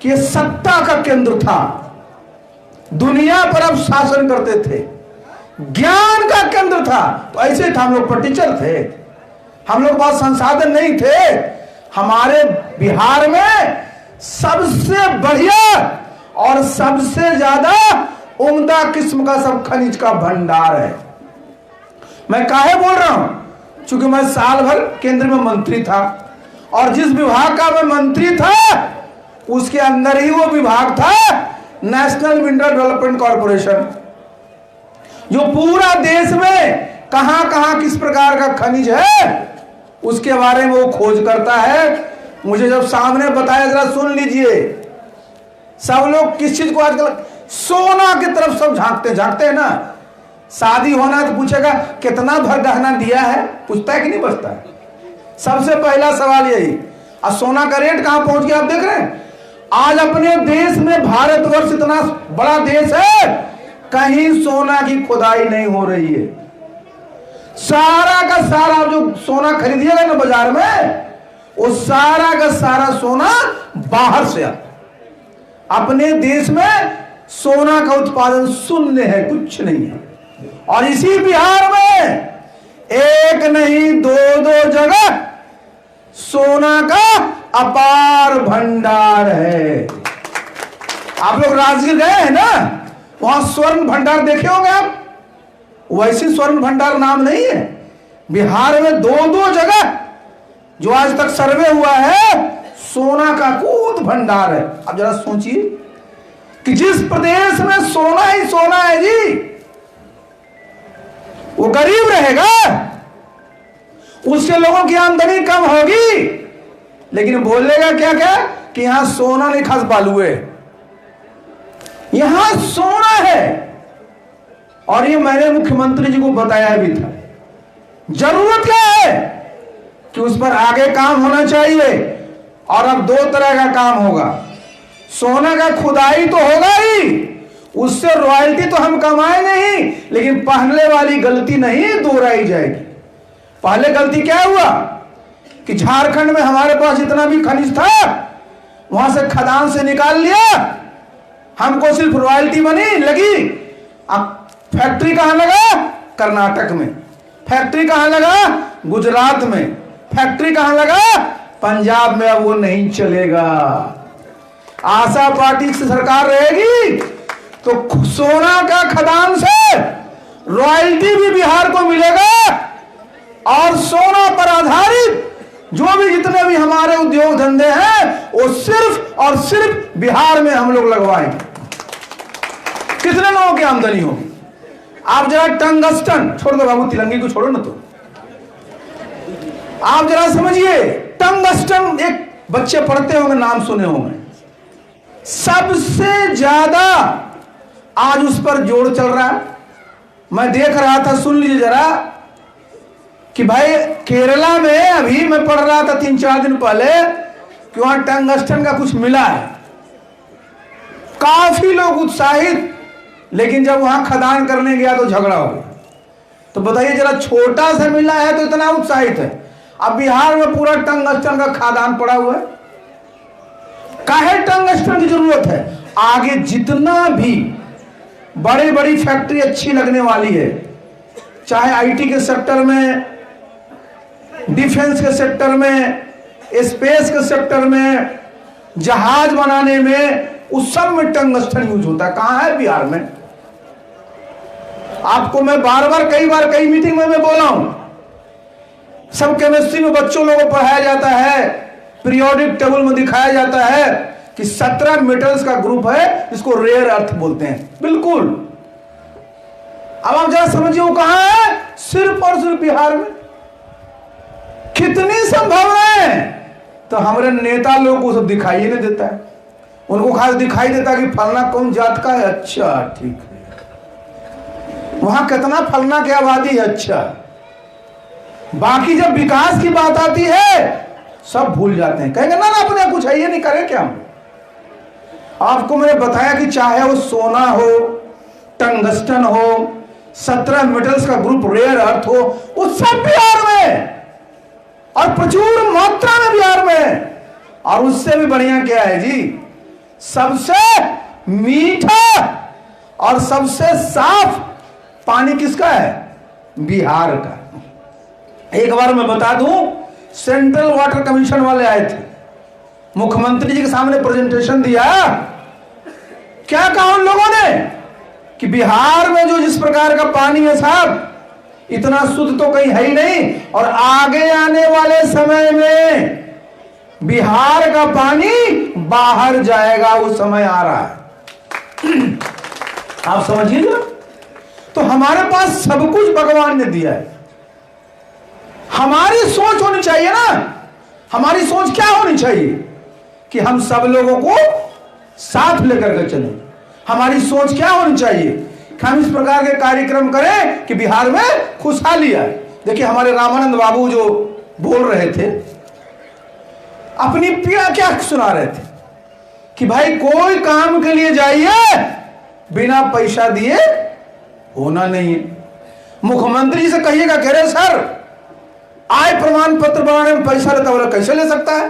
कि ये सत्ता का केंद्र था, दुनिया पर अब शासन करते थे, ज्ञान का केंद्र था। तो ऐसे था, हम लोग पर टीचर थे, हम लोग पास संसाधन नहीं थे। हमारे बिहार में सबसे बढ़िया और सबसे ज्यादा उम्दा किस्म का सब खनिज का भंडार है। मैं काहे बोल रहा हूं? क्योंकि मैं साल भर केंद्र में मंत्री था, और जिस विभाग का मैं मंत्री था उसके अंदर ही वो विभाग था नेशनल मिनरल डेवलपमेंट कॉर्पोरेशन, जो पूरा देश में कहां कहां किस प्रकार का खनिज है उसके बारे में वो खोज करता है। मुझे जब सामने बताया, जरा सुन लीजिए। सब लोग किस चीज को आजकल सोना की तरफ सब झांकते हैं ना। शादी होना है तो पूछेगा कितना भर गहना दिया है, पूछता है कि नहीं पूछता है? सबसे पहला सवाल यही। और सोना का रेट कहां पहुंच गया आप देख रहे हैं। आज अपने देश में, भारतवर्ष इतना बड़ा देश है, कहीं सोना की खुदाई नहीं हो रही है। सारा का सारा जो सोना खरीदिएगा ना बाजार में, वो सारा का सारा सोना बाहर से आता। अपने देश में सोना का उत्पादन शून्य है, कुछ नहीं है। और इसी बिहार में एक नहीं दो जगह सोना का अपार भंडार है। आप लोग राजगीर गए हैं ना, वहां स्वर्ण भंडार देखे होंगे आप। वैसे स्वर्ण भंडार नाम नहीं है। बिहार में दो जगह जो आज तक सर्वे हुआ है, सोना का कूद भंडार है। अब जरा सोचिए कि जिस प्रदेश में सोना ही सोना है जी, वो गरीब रहेगा, उसके लोगों की आमदनी कम होगी, लेकिन बोलेगा क्या क्या कि यहां सोना नहीं खास बालू है, यहां सोना है। और ये मैंने मुख्यमंत्री जी को बताया भी था। जरूरत क्या है कि उस पर आगे काम होना चाहिए। और अब दो तरह का काम होगा। सोना का खुदाई तो होगा ही, उससे रॉयल्टी तो हम कमाएंगे ही, लेकिन पहले वाली गलती नहीं दोहराई जाएगी। पहले गलती क्या हुआ कि झारखंड में हमारे पास जितना भी खनिज था वहां से खदान से निकाल लिया, हमको सिर्फ रॉयल्टी बनी लगी। अब फैक्ट्री कहां लगा? कर्नाटक में। फैक्ट्री कहां लगा? गुजरात में। फैक्ट्री कहां लगा? पंजाब में। अब वो नहीं चलेगा। आशा पार्टी से सरकार रहेगी तो सोना का खदान से रॉयल्टी भी बिहार को मिलेगा, और सोना पर आधारित जो भी जितने भी हमारे उद्योग धंधे हैं वो सिर्फ और सिर्फ बिहार में हम लोग लगवाएंगे। कितने लोगों की आमदनी होगी? आप जरा टंगस्टन छोड़ दो बाबू, तिलंगी को छोड़ो ना। तो आप जरा समझिए, टंगस्टन, एक बच्चे पढ़ते होंगे, नाम सुने होंगे, सबसे ज्यादा आज उस पर जोर चल रहा है। मैं देख रहा था, सुन लीजिए जरा, कि भाई केरला में अभी मैं पढ़ रहा था 3-4 दिन पहले कि वहां टंगस्टन का कुछ मिला है, काफी लोग उत्साहित, लेकिन जब वहां खदान करने गया तो झगड़ा हो गया। तो बताइए जरा, छोटा सा मिला है तो इतना उत्साहित है, अब बिहार में पूरा टंगस्टन का खदान पड़ा हुआ है। काहे टंगस्टन की जरूरत है? आगे जितना भी बड़ी बड़ी फैक्ट्री अच्छी लगने वाली है, चाहे आईटी के सेक्टर में, डिफेंस के सेक्टर में, स्पेस के सेक्टर में, जहाज बनाने में, उस सब में टंगस्टन यूज होता है। कहां है? बिहार में। आपको मैं बार बार कई मीटिंग में मैं बोला हूं, सब केमिस्ट्री में बच्चों लोगों को पढ़ाया जाता है, पीरियोडिक टेबल में दिखाया जाता है कि 17 मेटल्स का ग्रुप है जिसको रेयर अर्थ बोलते हैं। बिल्कुल। अब आप जरा समझिए वो कहां है? सिर्फ और सिर्फ बिहार में। कितनी संभावनाएं, तो हमारे नेता लोगों को सब दिखाई नहीं देता है। उनको खास दिखाई देता है कि फलना कौन जात का है, अच्छा ठीक है, वहां कितना फलना की आबादी है, अच्छा। बाकी जब विकास की बात आती है सब भूल जाते हैं, कहेंगे ना ना अपने कुछ है, ये नहीं करें क्या हम। आपको मैंने बताया कि चाहे वो सोना हो, टंगस्टन हो, 17 मेटल्स का ग्रुप रेयर अर्थ हो, वो सब बिहार में और प्रचुर मात्रा में बिहार में। और उससे भी बढ़िया क्या है जी, सबसे मीठा और सबसे साफ पानी किसका है? बिहार का। एक बार मैं बता दूं, सेंट्रल वाटर कमीशन वाले आए थे, मुख्यमंत्री जी के सामने प्रेजेंटेशन दिया। क्या कहा उन लोगों ने कि बिहार में जो जिस प्रकार का पानी है साहब, इतना शुद्ध तो कहीं है ही नहीं, और आगे आने वाले समय में बिहार का पानी बाहर जाएगा, वो समय आ रहा है। आप समझिए ना। तो हमारे पास सब कुछ भगवान ने दिया है, हमारी सोच होनी चाहिए ना। हमारी सोच क्या होनी चाहिए कि हम सब लोगों को साथ लेकर के चलें। हमारी सोच क्या होनी चाहिए कि हम इस प्रकार के कार्यक्रम करें कि बिहार में खुशहाली आए। देखिए हमारे रामानंद बाबू जो बोल रहे थे, अपनी पीड़ा क्या सुना रहे थे कि भाई कोई काम के लिए जाइए, बिना पैसा दिए होना नहीं है। मुख्यमंत्री जी से कहिएगा, कह रहे सर आय प्रमाण पत्र बनाने में पैसा लेता वाला कैसे ले सकता है?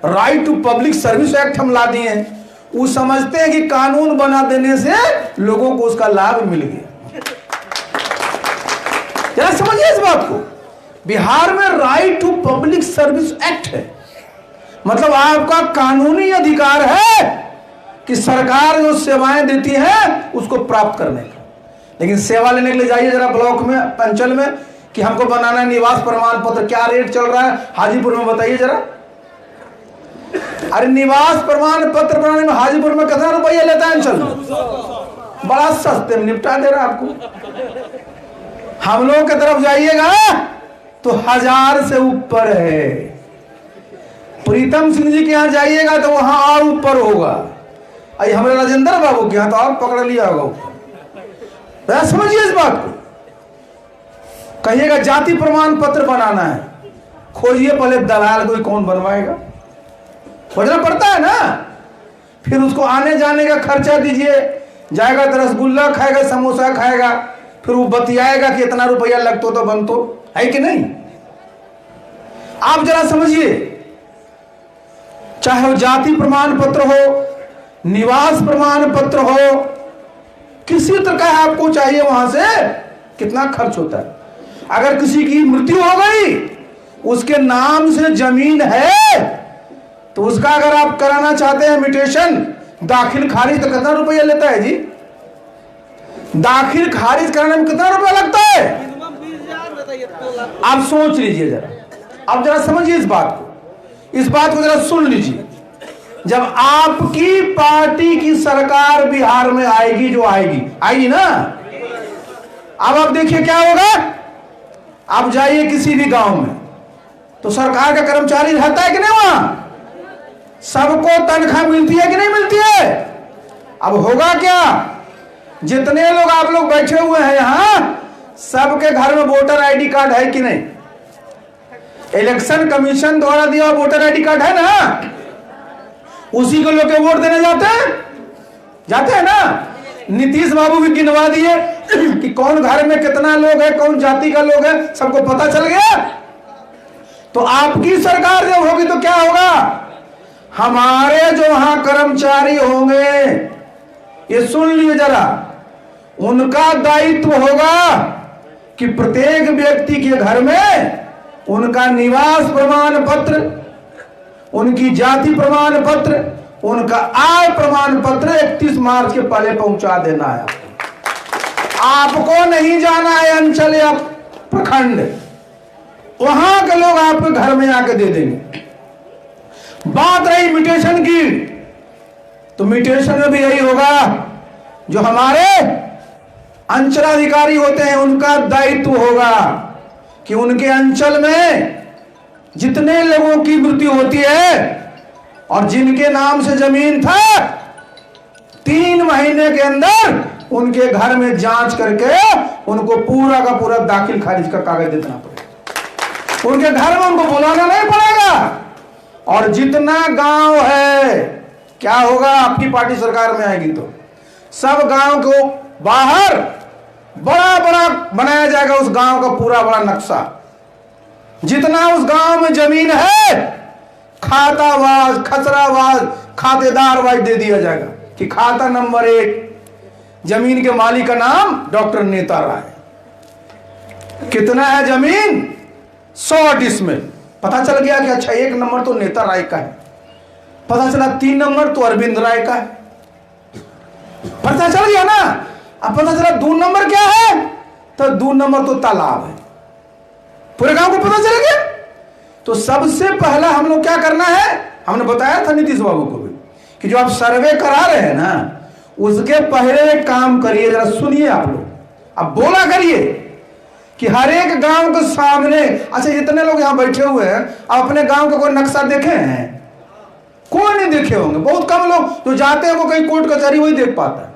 Right to public service act हम ला दिए हैं। वो समझते हैं कि कानून बना देने से लोगों को उसका लाभ मिल गया। जरा समझिए इस बात को। बिहार में right to public service act है, मतलब आपका कानूनी अधिकार है कि सरकार जो सेवाएं देती है उसको प्राप्त करने का। लेकिन सेवा लेने के लिए जाइए जरा ब्लॉक में, अंचल में, कि हमको बनाना है निवास प्रमाण पत्र, क्या रेट चल रहा है हाजीपुर में बताइए जरा। अरे निवास प्रमाण पत्र बनाने में हाजीपुर में कितना रुपया लेता है अंचल में? बड़ा सस्ते में निपटा दे रहा है आपको। हम लोग की तरफ जाइएगा तो 1000 से ऊपर है। प्रीतम सिंह जी के यहाँ जाइएगा तो वहां और ऊपर होगा। अरे हमारे राजेंद्र बाबू के यहाँ तो और पकड़ लिया होगा। समझिए इस बात को। कहिएगा जाति प्रमाण पत्र बनाना है, खोजिए पहले दलाल कोई कौन बनवाएगा, खोजना पड़ता है ना। फिर उसको आने जाने का खर्चा दीजिए, जाएगा तो रसगुल्ला खाएगा, समोसा खाएगा, फिर वो बतियाएगा कि इतना रुपया लगतो तो बनतो है कि नहीं। आप जरा समझिए, चाहे वो जाति प्रमाण पत्र हो, निवास प्रमाण पत्र हो, किसी तरह आपको चाहिए, वहां से कितना खर्च होता है। अगर किसी की मृत्यु हो गई, उसके नाम से जमीन है, तो उसका अगर आप कराना चाहते हैं म्यूटेशन, दाखिल खारिज, तो कितना रुपया लेता है जी? दाखिल खारिज कराने में कितना रुपया लगता है? आप सोच लीजिए जरा, आप जरा समझिए इस बात को, इस बात को जरा सुन लीजिए। जब आपकी पार्टी की सरकार बिहार में आएगी, जो आएगी ना, अब आप देखिए क्या होगा। आप जाइए किसी भी गांव में, तो सरकार का कर्मचारी रहता है कि नहीं वहां? सबको तनख्वाह मिलती है कि नहीं मिलती है? अब होगा क्या, जितने लोग आप लोग बैठे हुए हैं यहां, सबके घर में वोटर आईडी कार्ड है कि नहीं? इलेक्शन कमीशन द्वारा दिया वोटर आईडी कार्ड है ना, उसी को लोग के वोट देने जाते हैं ना। नीतीश बाबू भी गिनवा दिए कि कौन घर में कितना लोग है, कौन जाति का लोग है, सबको पता चल गया। तो आपकी सरकार जब होगी तो क्या होगा, हमारे जो वहां कर्मचारी होंगे, ये सुन लिए जरा, उनका दायित्व होगा कि प्रत्येक व्यक्ति के घर में उनका निवास प्रमाण पत्र, उनकी जाति प्रमाण पत्र, उनका आय प्रमाण पत्र 31 मार्च के पहले पहुंचा देना है। आपको नहीं जाना है अंचल या प्रखंड, वहां के लोग आपके घर में आके दे देंगे। बात रही म्यूटेशन की, तो म्यूटेशन में भी यही होगा, जो हमारे अंचलाधिकारी होते हैं उनका दायित्व होगा कि उनके अंचल में जितने लोगों की मृत्यु होती है और जिनके नाम से जमीन था, 3 महीने के अंदर उनके घर में जांच करके उनको पूरा का पूरा दाखिल खारिज का कागज देना पड़ेगा। उनके घर में उनको बुलाना नहीं पड़ेगा। और जितना गांव है, क्या होगा, आपकी पार्टी सरकार में आएगी तो सब गांव को बाहर बड़ा बड़ा बनाया जाएगा, उस गांव का पूरा बड़ा नक्शा। जितना उस गांव में जमीन है, खातावाज, खसरावाज, खातेदार वाइज दे दिया जाएगा कि खाता नंबर 1 जमीन के मालिक का नाम डॉक्टर नेता राय, कितना है जमीन, 100 डिसमिल। पता चल गया कि अच्छा 1 नंबर तो नेता राय का है, पता चला 3 नंबर तो अरविंद राय का है, पता चल गया ना। अब पता चला 2 नंबर क्या है, तो 2 नंबर तो तालाब है, पूरे गांव को पता चल गया। तो सबसे पहला हम लोग क्या करना है, हमने बताया था नीतीश बाबू को भी कि जो आप सर्वे करा रहे हैं ना, उसके पहले एक काम करिए, जरा सुनिए आप लोग, अब बोला करिए कि हर एक गांव के सामने, अच्छा जितने लोग यहां बैठे हुए हैं, आप अपने गांव का कोई नक्शा देखे हैं? कोई नहीं देखे होंगे, बहुत कम लोग जो जाते हैं वो कहीं कोर्ट कचहरी वही देख पाता है।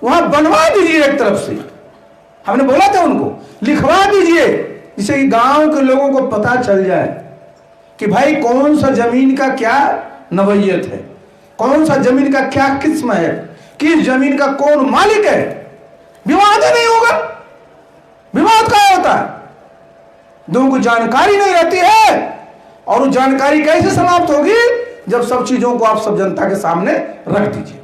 वहां बनवा दीजिए एक तरफ से, हमने बोला था उनको लिखवा दीजिए, जिससे कि गांव के लोगों को पता चल जाए कि भाई कौन सा जमीन का क्या नवैयत है, कौन सा जमीन का क्या किस्म है, किस जमीन का कौन मालिक है। विवाद ही नहीं होगा। विवाद क्या होता है, लोगों को जानकारी नहीं रहती है, और वो जानकारी कैसे समाप्त होगी, जब सब चीजों को आप सब जनता के सामने रख दीजिए।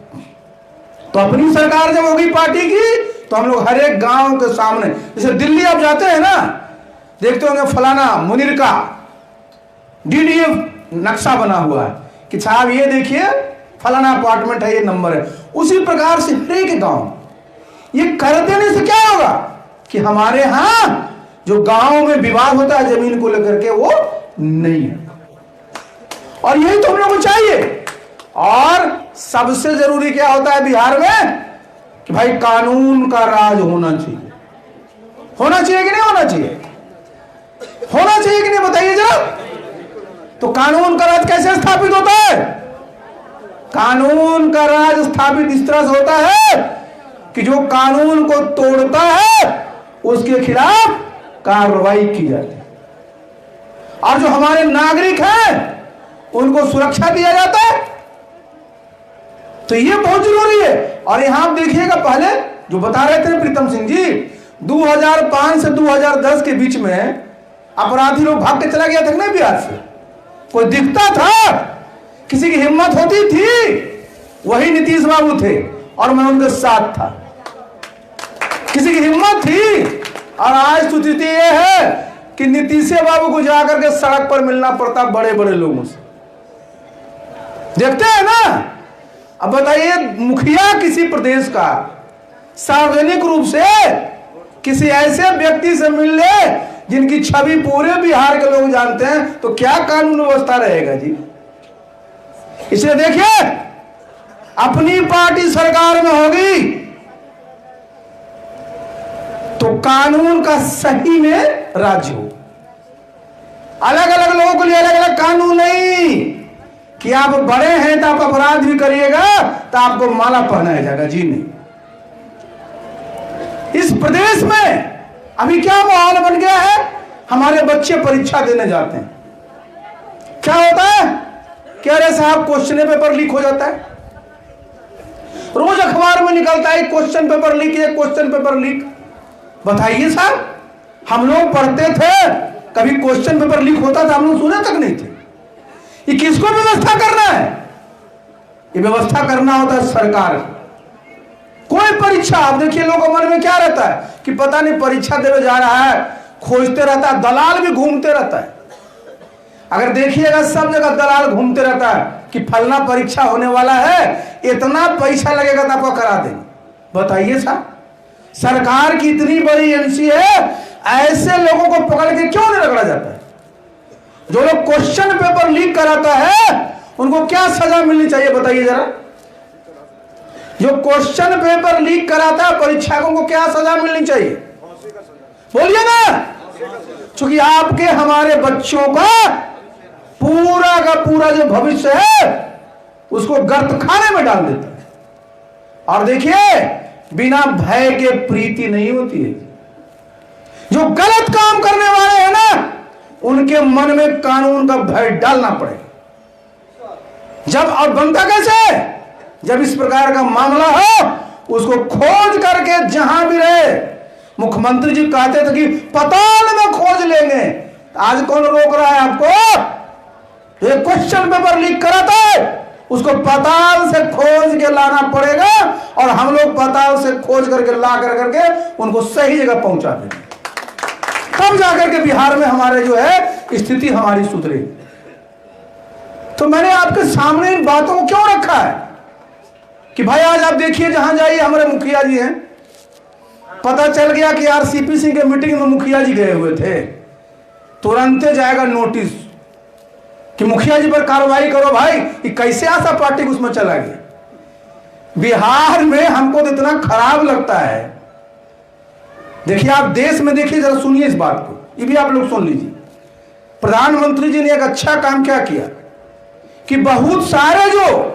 तो अपनी सरकार जब होगी पार्टी की, तो हम लोग हर एक गांव के सामने, जैसे दिल्ली आप जाते हैं ना, देखते होंगे फलाना मुनीर का डीडीएफ नक्शा बना हुआ है कि साहब ये देखिए फलाना अपार्टमेंट है, ये नंबर है। उसी प्रकार से हर एक गांव ये कर देने से क्या होगा कि हमारे यहां जो गांव में विवाद होता है जमीन को लेकर के, वो नहीं है। और यही तो हम लोग को चाहिए। और सबसे जरूरी क्या होता है बिहार में कि भाई कानून का राज होना चाहिए। होना चाहिए कि नहीं होना चाहिए? होना चाहिए कि नहीं, बताइए जरा। तो कानून का राज कैसे स्थापित होता है? कानून का राज स्थापित इस तरह से होता है कि जो कानून को तोड़ता है उसके खिलाफ कार्रवाई की जाती है, और जो हमारे नागरिक हैं उनको सुरक्षा दिया जाता है। तो ये बहुत जरूरी है। और यहां आप देखिएगा, पहले जो बता रहे थे प्रीतम सिंह जी, 2005 से 2010 के बीच में अपराधी लोग भाग के चला गया था ना बिहार से। कोई दिखता था, किसी की हिम्मत होती थी, वही नीतीश बाबू थे और मैं उनके साथ था। किसी की हिम्मत थी। और आज स्थिति यह है कि नीतीश बाबू को जाकर के सड़क पर मिलना पड़ता बड़े बड़े लोगों से। देखते हैं ना। अब बताइए, मुखिया किसी प्रदेश का सार्वजनिक रूप से किसी ऐसे व्यक्ति से मिल ले जिनकी छवि पूरे बिहार के लोग जानते हैं, तो क्या कानून व्यवस्था रहेगा जी। इसलिए देखिए, अपनी पार्टी सरकार में होगी तो कानून का सही में राज्य हो। अलग अलग लोगों लोगों के लिए अलग अलग कानून नहीं कि आप बड़े हैं तो आप अपराध भी करिएगा तो आपको माला पहनाया जाएगा। जी नहीं। इस प्रदेश में अभी क्या माहौल बन गया है, हमारे बच्चे परीक्षा देने जाते हैं, क्या होता है कि अरे साहब क्वेश्चन पेपर लीक हो जाता है, रोज अखबार में निकलता है क्वेश्चन पेपर लीक, ये क्वेश्चन पेपर लीक। बताइए साहब, हम लोग पढ़ते थे कभी क्वेश्चन पेपर लीक होता था हम लोग सुने तक नहीं थे। ये किसको व्यवस्था करना है? ये व्यवस्था करना होता है सरकार। कोई परीक्षा, आप देखिए लोगों के मन में क्या रहता है कि पता नहीं परीक्षा देने जा रहा है, खोजते रहता है, दलाल भी घूमते रहता है। अगर देखिएगा सब जगह दलाल घूमते रहता है कि फलना परीक्षा होने वाला है, इतना पैसा लगेगा तो आपको करा देंगे। बताइए साहब, सरकार की इतनी बड़ी एजेंसी है, ऐसे लोगों को पकड़ के क्यों नहीं रगड़ा जाता है? जो लोग क्वेश्चन पेपर लीक कराता है उनको क्या सजा मिलनी चाहिए बताइए जरा। जो क्वेश्चन पेपर लीक कराता है परीक्षकों को क्या सजा मिलनी चाहिए? बोलिए ना। क्योंकि आपके हमारे बच्चों का पूरा जो भविष्य है उसको गर्त खाने में डाल देता है। और देखिए, बिना भय के प्रीति नहीं होती है। जो गलत काम करने वाले हैं ना, उनके मन में कानून का भय डालना पड़ेगा। जब अब बनता कैसे, जब इस प्रकार का मामला हो उसको खोज करके जहां भी रहे, मुख्यमंत्री जी कहते थे कि पाताल में खोज लेंगे। आज कौन रोक रहा है आपको? ये क्वेश्चन पेपर लीक कराता है, उसको पाताल से खोज के लाना पड़ेगा और हम लोग पाताल से खोज करके ला करके उनको सही जगह पहुंचा देंगे। तब जाकर के बिहार में हमारे जो है स्थिति हमारी सुधरे। तो मैंने आपके सामने इन बातों को क्यों रखा है कि भाई आज आप देखिए जहां जाइए हमारे मुखिया जी हैं, पता चल गया कि यार सीपी सिंह के मीटिंग में मुखिया जी गए हुए थे, तुरंत जाएगा नोटिस कि मुखिया जी पर कार्रवाई करो। भाई ये कैसे आशा पार्टी उसमें चला गया? बिहार में हमको तो इतना खराब लगता है। देखिए आप देश में देखिए, जरा सुनिए इस बात को, ये भी आप लोग सुन लीजिए। प्रधानमंत्री जी ने एक अच्छा काम क्या किया कि बहुत सारे जो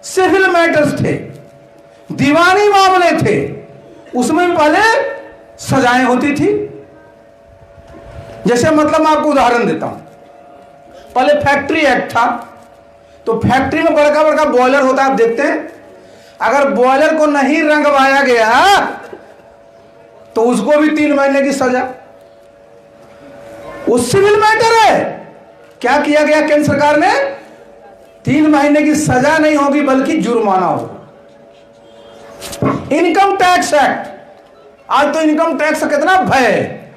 सिविल मैटर्स थे, दीवानी मामले थे, उसमें पहले सजाएं होती थी। जैसे मतलब मैं आपको उदाहरण देता हूं, पहले फैक्ट्री एक्ट था, तो फैक्ट्री में बड़का बड़का बॉयलर होता है, आप देखते हैं, अगर बॉयलर को नहीं रंगवाया गया तो उसको भी 3 महीने की सजा। वो सिविल मैटर है। क्या किया गया केंद्र सरकार ने? 3 महीने की सजा नहीं होगी बल्कि जुर्माना होगा। इनकम टैक्स एक्ट, आज तो इनकम टैक्स का कितना भय है।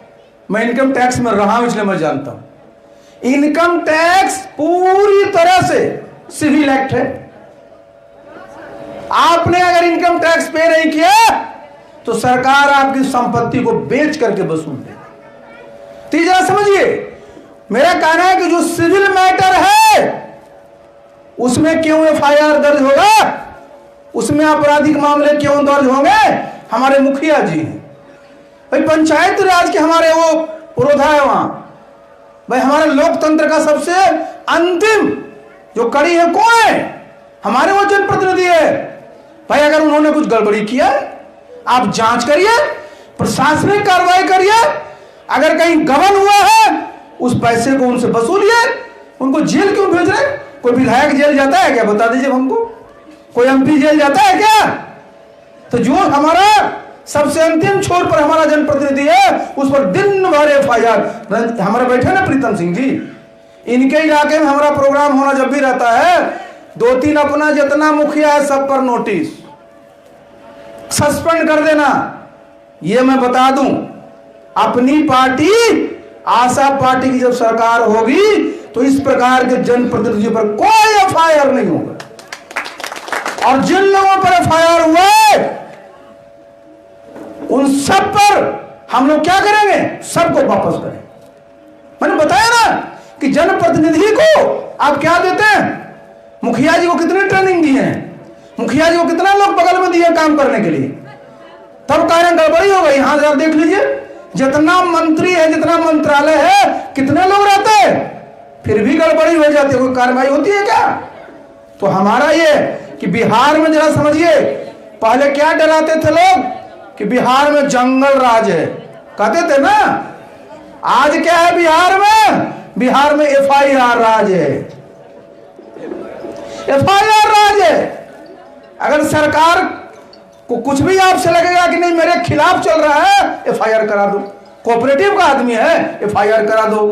मैं इनकम टैक्स में रहा हूं इसलिए मैं जानता हूं। इनकम टैक्स पूरी तरह से सिविल एक्ट है। आपने अगर इनकम टैक्स पे नहीं किया तो सरकार आपकी संपत्ति को बेच करके वसूल दे। तीसरा समझिए, मेरा कहना है कि जो सिविल मैटर है उसमें क्यों एफआईआर दर्ज होगा, उसमें आपराधिक मामले क्यों दर्ज होंगे? हमारे मुखिया जी हैं भाई, पंचायत राज के हमारे वो पुरोधा है वहां। भाई हमारे लोकतंत्र का सबसे अंतिम जो कड़ी है कौन है? हमारे वो जनप्रतिनिधि है। भाई अगर उन्होंने कुछ गड़बड़ी किया आप जांच करिए, प्रशासनिक कार्रवाई करिए। अगर कहीं गबन हुआ है उस पैसे को उनसे वसूलिए। उनको जेल क्यों भेज रहे? कोई विधायक जेल जाता है क्या? बता दीजिए हमको। कोई एमपी जेल जाता है क्या? तो जो हमारा सबसे अंतिम छोर पर हमारा जनप्रतिनिधि है उस पर दिन भर एफआईआर। हमारे बैठे ना प्रीतम सिंह जी, इनके इलाके में हमारा प्रोग्राम होना जब भी रहता है 2-3 अपना जितना मुखिया है सब पर नोटिस, सस्पेंड कर देना। ये मैं बता दूं, अपनी पार्टी आशा पार्टी की जब सरकार होगी तो इस प्रकार के जनप्रतिनिधियों पर कोई एफआईआर नहीं होगा। और जिन लोगों पर एफआईआर हुआ उन सब पर हम लोग क्या करेंगे? सबको वापस करें। मैंने बताया ना कि जनप्रतिनिधि को आप क्या देते हैं? मुखिया जी को कितनी ट्रेनिंग दी है, मुखिया जी को कितना लोग बगल में दिए काम करने के लिए, तब कारण गड़बड़ी हो गई। यहां जरा देख लीजिए, जितना मंत्री है, जितना मंत्रालय है, कितने लोग रहते हैं? फिर भी गड़बड़ी हो जाती है, कोई कार्रवाई होती है क्या? तो हमारा ये कि बिहार में जरा समझिए, पहले क्या डराते थे लोग कि बिहार में जंगल राज है, कहते थे ना। आज क्या है बिहार में? बिहार में FIR राज है, FIR राज है। अगर सरकार को कुछ भी आपसे लगेगा कि नहीं मेरे खिलाफ चल रहा है, FIR करा दो। कोऑपरेटिव का आदमी है, FIR करा दो।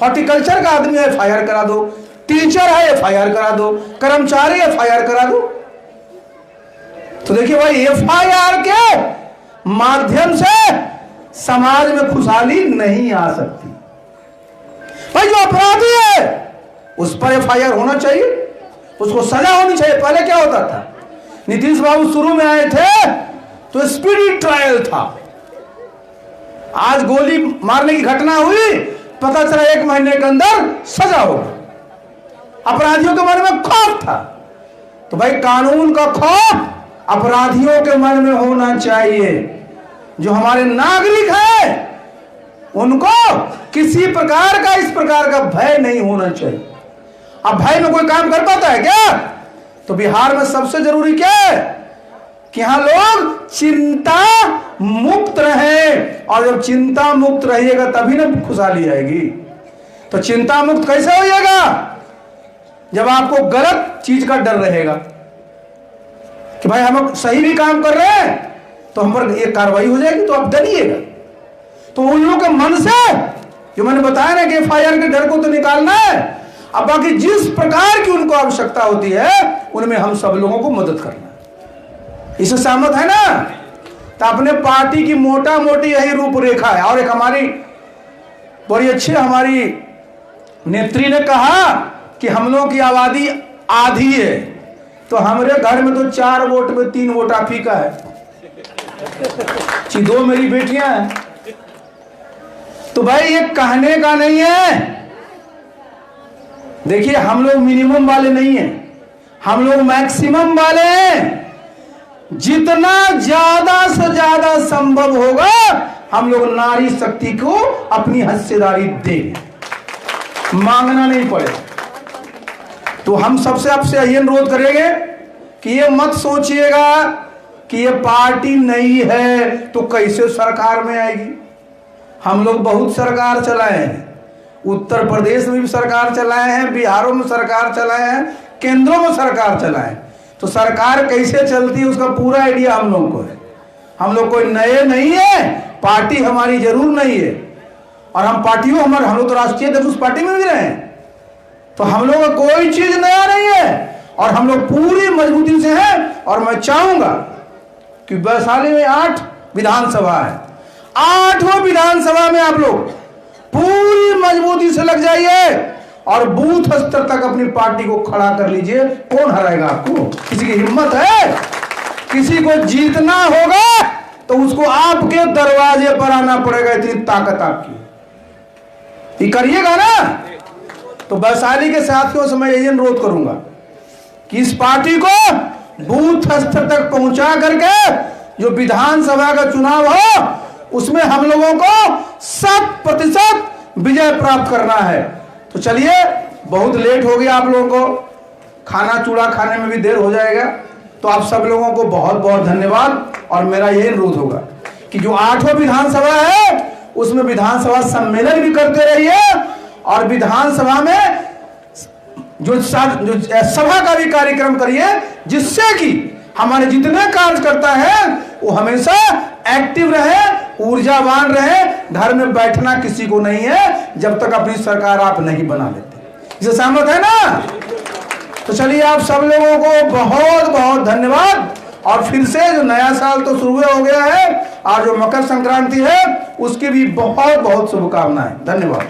हॉर्टिकल्चर का आदमी है, FIR करा दो। टीचर है, FIR करा दो। कर्मचारी FIR करा दो। तो देखिए भाई, FIR के माध्यम से समाज में खुशहाली नहीं आ सकती। भाई जो अपराधी है उस पर FIR होना चाहिए, उसको सजा होनी चाहिए। पहले क्या होता था, नीतीश बाबू शुरू में आए थे तो स्पीडी ट्रायल था। आज गोली मारने की घटना हुई, पता चला 1 महीने के अंदर सजा होगी। अपराधियों के मन में खौफ था। तो भाई कानून का खौफ अपराधियों के मन में होना चाहिए। जो हमारे नागरिक हैं उनको किसी प्रकार का इस प्रकार का भय नहीं होना चाहिए। अब भय में कोई काम कर पाता है क्या? तो बिहार में सबसे जरूरी क्या है कि यहां लोग चिंता मुक्त रहें, और जब चिंता मुक्त रहिएगा तभी ना खुशहाली आएगी। तो चिंता मुक्त कैसे होइएगा? जब आपको गलत चीज का डर रहेगा कि भाई हम सही भी काम कर रहे हैं तो हम पर एक कार्रवाई हो जाएगी, तो आप डरिएगा। तो उन लोगों के मन से जो मैंने बताया ना कि FIR के डर को तो निकालना है। अब बाकी जिस प्रकार की उनको आवश्यकता होती है उनमें हम सब लोगों को मदद करना है। इससे सहमत है ना? तो अपने पार्टी की मोटा मोटी यही रूपरेखा है। और एक हमारी बड़ी अच्छी हमारी नेत्री ने कहा कि हम लोगों की आबादी आधी है, तो हमारे घर में तो 4 वोट में 3 वोट आप ही का है, 2 मेरी बेटियां हैं। तो भाई ये कहने का नहीं है। देखिए हम लोग मिनिमम वाले नहीं हैं, हम लोग मैक्सिमम वाले हैं। जितना ज्यादा से ज्यादा संभव होगा हम लोग नारी शक्ति को अपनी हिस्सेदारी दें, मांगना नहीं पड़े। तो हम सबसे आपसे यही अनुरोध करेंगे कि ये मत सोचिएगा कि ये पार्टी नहीं है तो कैसे सरकार में आएगी। हम लोग बहुत सरकार चलाए हैं, उत्तर प्रदेश में भी सरकार चलाए हैं, बिहारों में सरकार चलाए हैं, केंद्रों में सरकार चलाए हैं। तो सरकार कैसे चलती है उसका पूरा आइडिया हम लोग को है। हम लोग कोई नए नहीं है, पार्टी हमारी जरूर नहीं है, और हम पार्टियों हम लोग तो राष्ट्रीय अध्यक्ष उस पार्टी में भी रहे हैं। तो हम लोग का कोई चीज नया नहीं है, और हम लोग पूरी मजबूती से हैं। और मैं चाहूंगा कि वैशाली में 8 विधानसभा है, 8वां विधानसभा में आप लोग पूरी मजबूती से लग जाइए और बूथ स्तर तक अपनी पार्टी को खड़ा कर लीजिए। कौन हराएगा आपको? किसी की हिम्मत है? किसी को जीतना होगा तो उसको आपके दरवाजे पर आना पड़ेगा, इतनी ताकत आपकी। ये करिएगा ना? तो वैशाली के साथियों से मैं यही अनुरोध करूंगा कि इस पार्टी को बूथ स्तर तक पहुंचा करके जो विधानसभा का चुनाव हो उसमें हम लोगों को 100% विजय प्राप्त करना है। तो चलिए, बहुत लेट हो गया आप लोगों को, खाना चूड़ा खाने में भी देर हो जाएगा। तो आप सब लोगों को बहुत बहुत धन्यवाद। और मेरा यही अनुरोध होगा कि जो 8वां विधानसभा है उसमें विधानसभा सम्मेलन भी करते रहिए, और विधानसभा में जो सभा का भी कार्यक्रम करिए, जिससे कि हमारे जितने कार्यकर्ता हैं वो हमेशा एक्टिव रहे, ऊर्जावान रहे। घर में बैठना किसी को नहीं है जब तक अपनी सरकार आप नहीं बना लेते। इसे सहमत है ना? तो चलिए, आप सब लोगों को बहुत बहुत धन्यवाद। और फिर से जो नया साल तो शुरू हो गया है, और जो मकर संक्रांति है उसकी भी बहुत बहुत शुभकामनाएं। धन्यवाद।